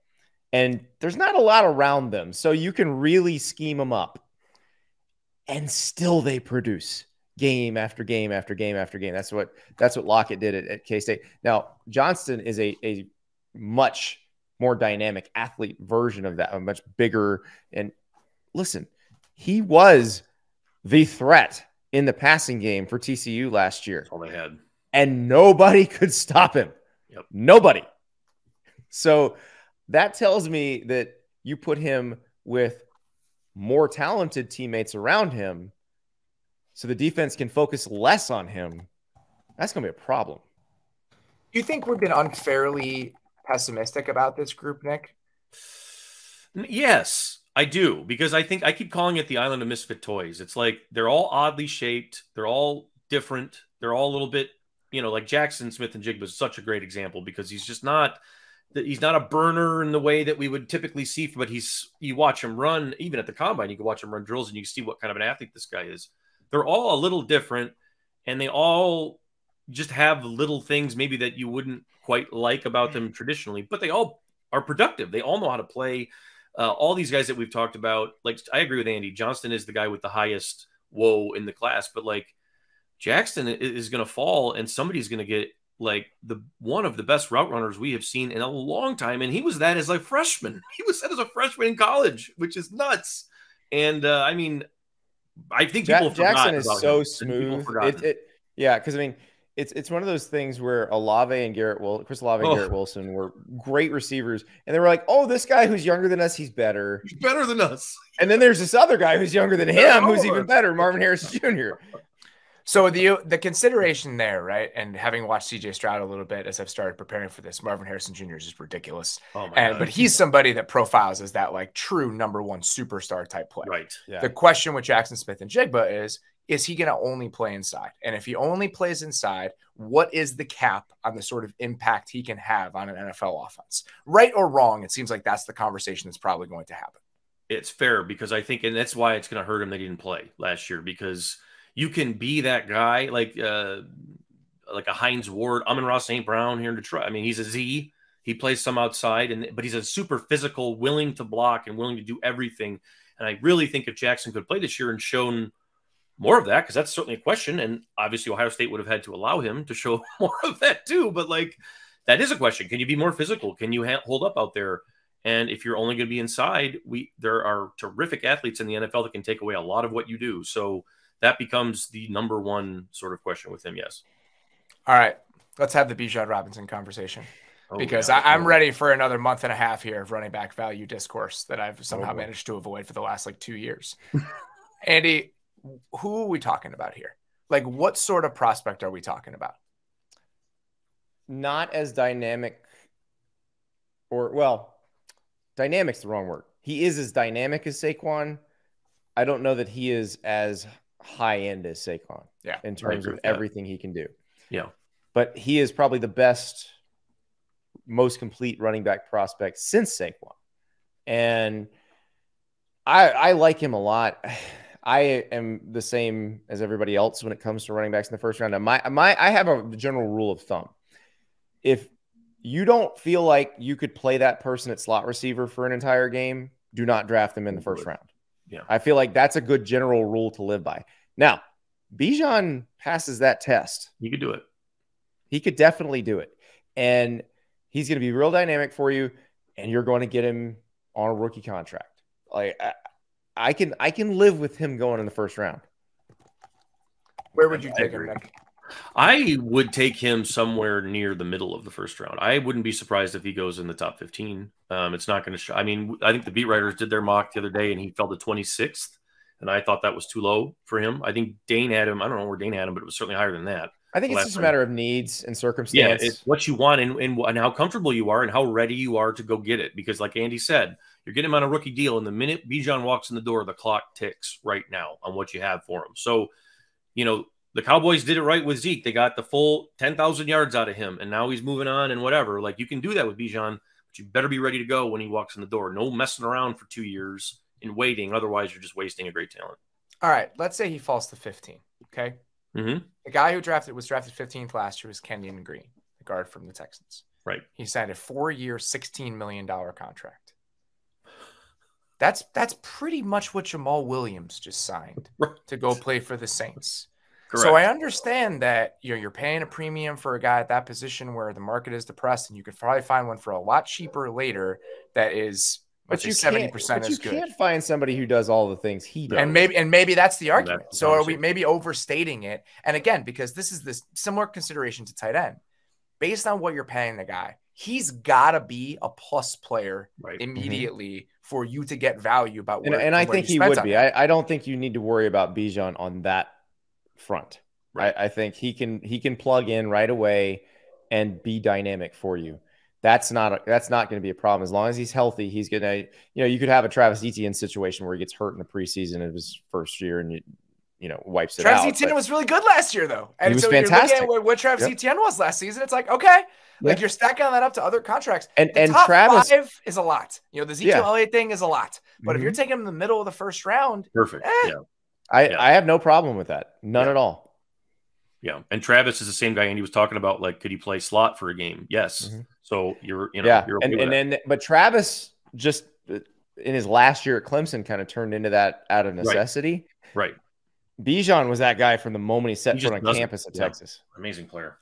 And there's not a lot around them. So you can really scheme them up. And still they produce. Game after game after game after game. That's what Lockett did at K-State. Now, Johnston is a much more dynamic athlete version of that, a much bigger. And listen, he was the threat in the passing game for TCU last year. That's all they had. And nobody could stop him. Yep. Nobody. So that tells me that you put him with more talented teammates around him, so the defense can focus less on him. That's going to be a problem. Do you think we've been unfairly pessimistic about this group, Nick? Yes, I do. Because I think I keep calling it the island of misfit toys. It's like they're all oddly shaped. They're all different. They're all a little bit, like Jackson Smith and Jigba is such a great example because he's not a burner in the way that we would typically see. But you watch him run, even at the combine, you can watch him run drills and you can see what kind of an athlete this guy is. They're all a little different, and they all just have little things maybe that you wouldn't quite like about them traditionally, but they all are productive. They all know how to play. All these guys that we've talked about, like I agree with Andy. Johnston is the guy with the highest whoa in the class, but like Jackson is going to fall, and somebody's going to get like one of the best route runners we have seen in a long time, and he was that as a freshman. He was that as a freshman in college, which is nuts. And I mean, I think people Jackson is so smooth. Yeah, because I mean, it's one of those things where Olave and Chris Olave and Garrett Wilson were great receivers, and they were like, "Oh, this guy who's younger than us, he's better. He's better than us." And then there's this other guy who's younger than him, who's even better, Marvin Harris Jr. So the consideration there, right? And having watched CJ Stroud a little bit as I've started preparing for this, Marvin Harrison Jr. is just ridiculous. Oh my God. But he's somebody that profiles as that like true number one superstar type player. Right. Yeah. The question with Jackson Smith and Jigba is he going to only play inside? And if he only plays inside, what is the cap on the sort of impact he can have on an NFL offense? Right or wrong, it seems like that's the conversation that's probably going to happen. It's fair because I think, and that's why it's going to hurt him that he didn't play last year, because you can be that guy like a Hines Ward, Amon-Ra St. Brown here in Detroit. I mean, he's a Z. He plays some outside, but he's a super physical, willing to block and willing to do everything. And I really think if Jackson could play this year and shown more of that, because that's certainly a question, and obviously Ohio State would have had to allow him to show more of that too. But like, that is a question. Can you be more physical? Can you hold up out there? And if you're only going to be inside, there are terrific athletes in the NFL that can take away a lot of what you do. So that becomes the number one sort of question with him. Yes. All right. Let's have the Bijan Robinson conversation because yeah, I'm ready for another month and a half here of running back value discourse that I've somehow managed to avoid for the last like 2 years. Andy, who are we talking about here? Like, what sort of prospect are we talking about? Not as dynamic or, well, dynamic's the wrong word. He is as dynamic as Saquon. I don't know that he is as high end as Saquon. Yeah, in terms of everything he can do. Yeah, but he is probably the best, most complete running back prospect since Saquon, and I like him a lot. I am the same as everybody else when it comes to running backs in the first round. I have a general rule of thumb. If you don't feel like you could play that person at slot receiver for an entire game, do not draft them in the first round. Yeah. I feel like that's a good general rule to live by. Now, Bijan passes that test. You could do it. He could definitely do it. And he's going to be real dynamic for you, and you're going to get him on a rookie contract. Like I can live with him going in the first round. Where would you take him, Nick? I would take him somewhere near the middle of the first round. I wouldn't be surprised if he goes in the top 15. It's not going to show. I mean, I think the beat writers did their mock the other day, and he fell to 26th, and I thought that was too low for him. I think Dane had him. I don't know where Dane had him, but it was certainly higher than that. I think it's just a matter of needs and circumstance. Yeah, it's what you want and how comfortable you are and how ready you are to go get it. Because like Andy said, you're getting him on a rookie deal, and the minute Bijan walks in the door, the clock ticks right now on what you have for him. So, you know, the Cowboys did it right with Zeke. They got the full 10,000 yards out of him, and now he's moving on and whatever. Like, you can do that with Bijan, but you better be ready to go when he walks in the door. No messing around for 2 years and waiting. Otherwise, you're just wasting a great talent. All right, let's say he falls to 15, okay? Mm-hmm. The guy who was drafted 15th last year was Kenyon Green, the guard from the Texans. Right. He signed a 4-year, $16 million contract. That's pretty much what Jamal Williams just signed to go play for the Saints. Correct. So I understand that you're paying a premium for a guy at that position where the market is depressed, and you could probably find one for a lot cheaper later that is, let's say, 70% as good. You can't find somebody who does all the things he does. And maybe that's the argument. So are we maybe overstating it? And again, because this is this similar consideration to tight end, based on what you're paying the guy, he's got to be a plus player immediately for you to get value about where. And I think he would be. I don't think you need to worry about Bijan on that front. Right. I think he can plug in right away and be dynamic for you. That's not going to be a problem as long as he's healthy. He's going to, you could have a Travis Etienne situation where he gets hurt in the preseason of his first year and wipes it out. Travis Etienne was really good last year though, and he was so fantastic. You're looking at what Travis Etienne was last season. It's like, okay, like you're stacking that up to other contracts. And top Travis 5 is a lot. The Ezekiel Elliott thing is a lot, but if you're taking him in the middle of the first round, perfect. I have no problem with that. None at all. Yeah. And Travis is the same guy Andy was talking about. Like, could he play slot for a game? Yes. So you're okay but Travis just in his last year at Clemson kind of turned into that out of necessity. Right. Bijan was that guy from the moment he set foot on campus at Texas. Amazing player.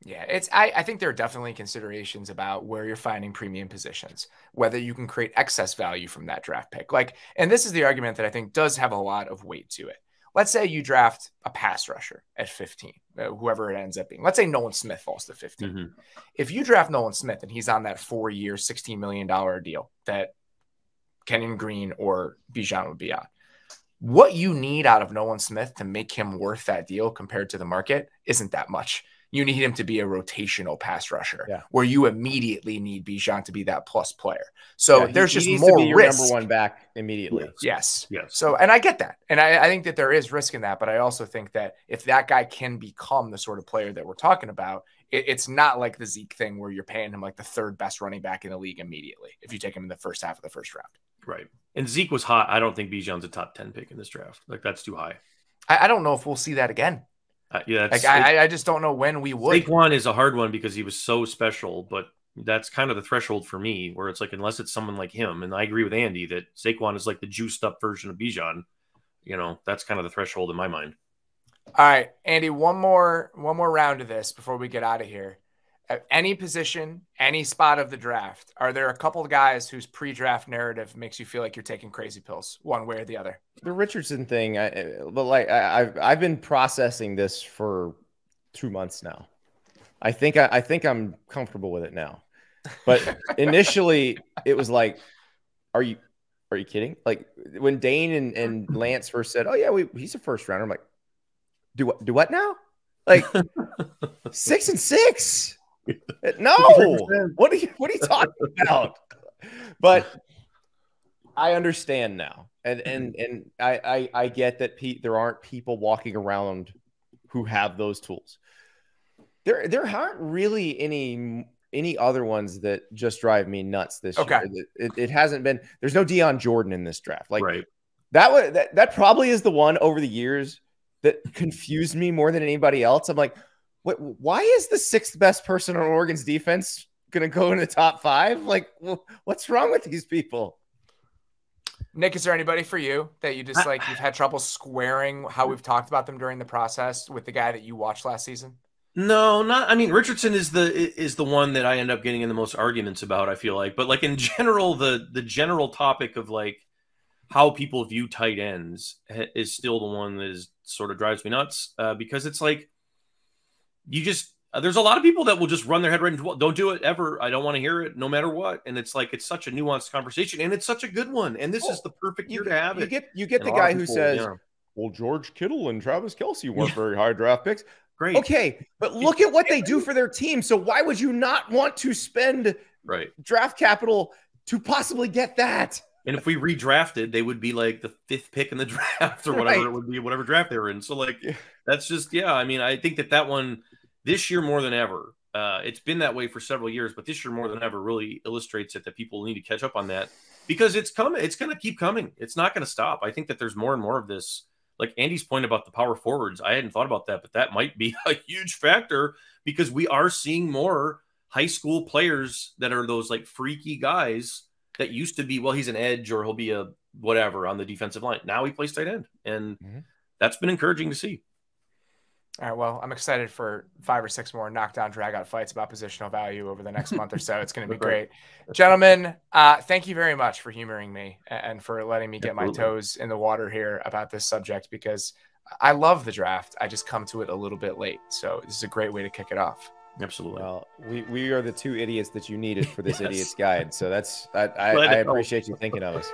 Yeah, I think there are definitely considerations about where you're finding premium positions, whether you can create excess value from that draft pick. And this is the argument that I think does have a lot of weight to it. Let's say you draft a pass rusher at 15, whoever it ends up being. Let's say Nolan Smith falls to 15. Mm-hmm. If you draft Nolan Smith and he's on that 4-year, $16 million deal that Kenyon Green or Bijan would be on, what you need out of Nolan Smith to make him worth that deal compared to the market isn't that much. You need him to be a rotational pass rusher where you immediately need Bijan to be that plus player. So there's just more to be risk. Your number one back immediately. Yes. So, and I get that. And I think that there is risk in that, but I also think that if that guy can become the sort of player that we're talking about, it's not like the Zeke thing where you're paying him like the 3rd best running back in the league immediately if you take him in the first half of the first round. Right. And Zeke was hot. I don't think Bijan's a top 10 pick in this draft. Like, that's too high. I don't know if we'll see that again. I just don't know when we would. Saquon is a hard one because he was so special, but that's kind of the threshold for me where it's like, unless it's someone like him, and I agree with Andy that Saquon is like the juiced up version of Bijan, that's kind of the threshold in my mind. All right, Andy, one more round of this before we get out of here. At any position, any spot of the draft, are there a couple of guys whose pre-draft narrative makes you feel like you're taking crazy pills one way or the other? The Richardson thing, I've been processing this for 2 months now. I think I'm comfortable with it now. But initially it was like, are you kidding? Like when Dane and Lance first said, "Oh yeah, he's a first rounder." I'm like, do what now? Like 6 and 6. No, what are you talking about? But I understand now. And I get that there aren't people walking around who have those tools. There aren't really any other ones that just drive me nuts this year. It hasn't been. There's no Deion Jordan in this draft. Like right. that probably is the one over the years that confused me more than anybody else. I'm like, why is the 6th best person on Oregon's defense going to go in the top 5? Like, what's wrong with these people? Nick, is there anybody for you that you just you've had trouble squaring how we've talked about them during the process with the guy that you watched last season? No, not. I mean, Richardson is the one that I end up getting in the most arguments about, I feel like. But like in general, the general topic of like how people view tight ends is still the one that is sort of drives me nuts because it's like you just there's a lot of people that will just run their head right into don't do it ever. I don't want to hear it no matter what. And it's like it's such a nuanced conversation and it's such a good one. And this is the perfect year to have it. You get the guy who says, well, George Kittle and Travis Kelce weren't very high draft picks. Great. Okay, but look at what they do for their team. So why would you not want to spend draft capital to possibly get that? And if we redrafted, they would be like the 5th pick in the draft or whatever it would be, whatever draft they were in. So like, that's just, I mean, I think that one this year more than ever, it's been that way for several years, but this year more than ever really illustrates it that people need to catch up on that because it's coming. It's going to keep coming. It's not going to stop. I think that there's more and more of this. Like Andy's point about the power forwards, I hadn't thought about that, but that might be a huge factor because we are seeing more high school players that are those like freaky guys that used to be, well, he's an edge or he'll be a whatever on the defensive line. Now he plays tight end, and that's been encouraging to see. All right, well, I'm excited for 5 or 6 more knockdown, drag-out fights about positional value over the next month or so. It's going to be great. Gentlemen, thank you very much for humoring me and for letting me get my toes in the water here about this subject because I love the draft. I just come to it a little bit late. So this is a great way to kick it off. Absolutely. Well, we are the 2 idiots that you needed for this idiot's guide. So I appreciate you thinking of us.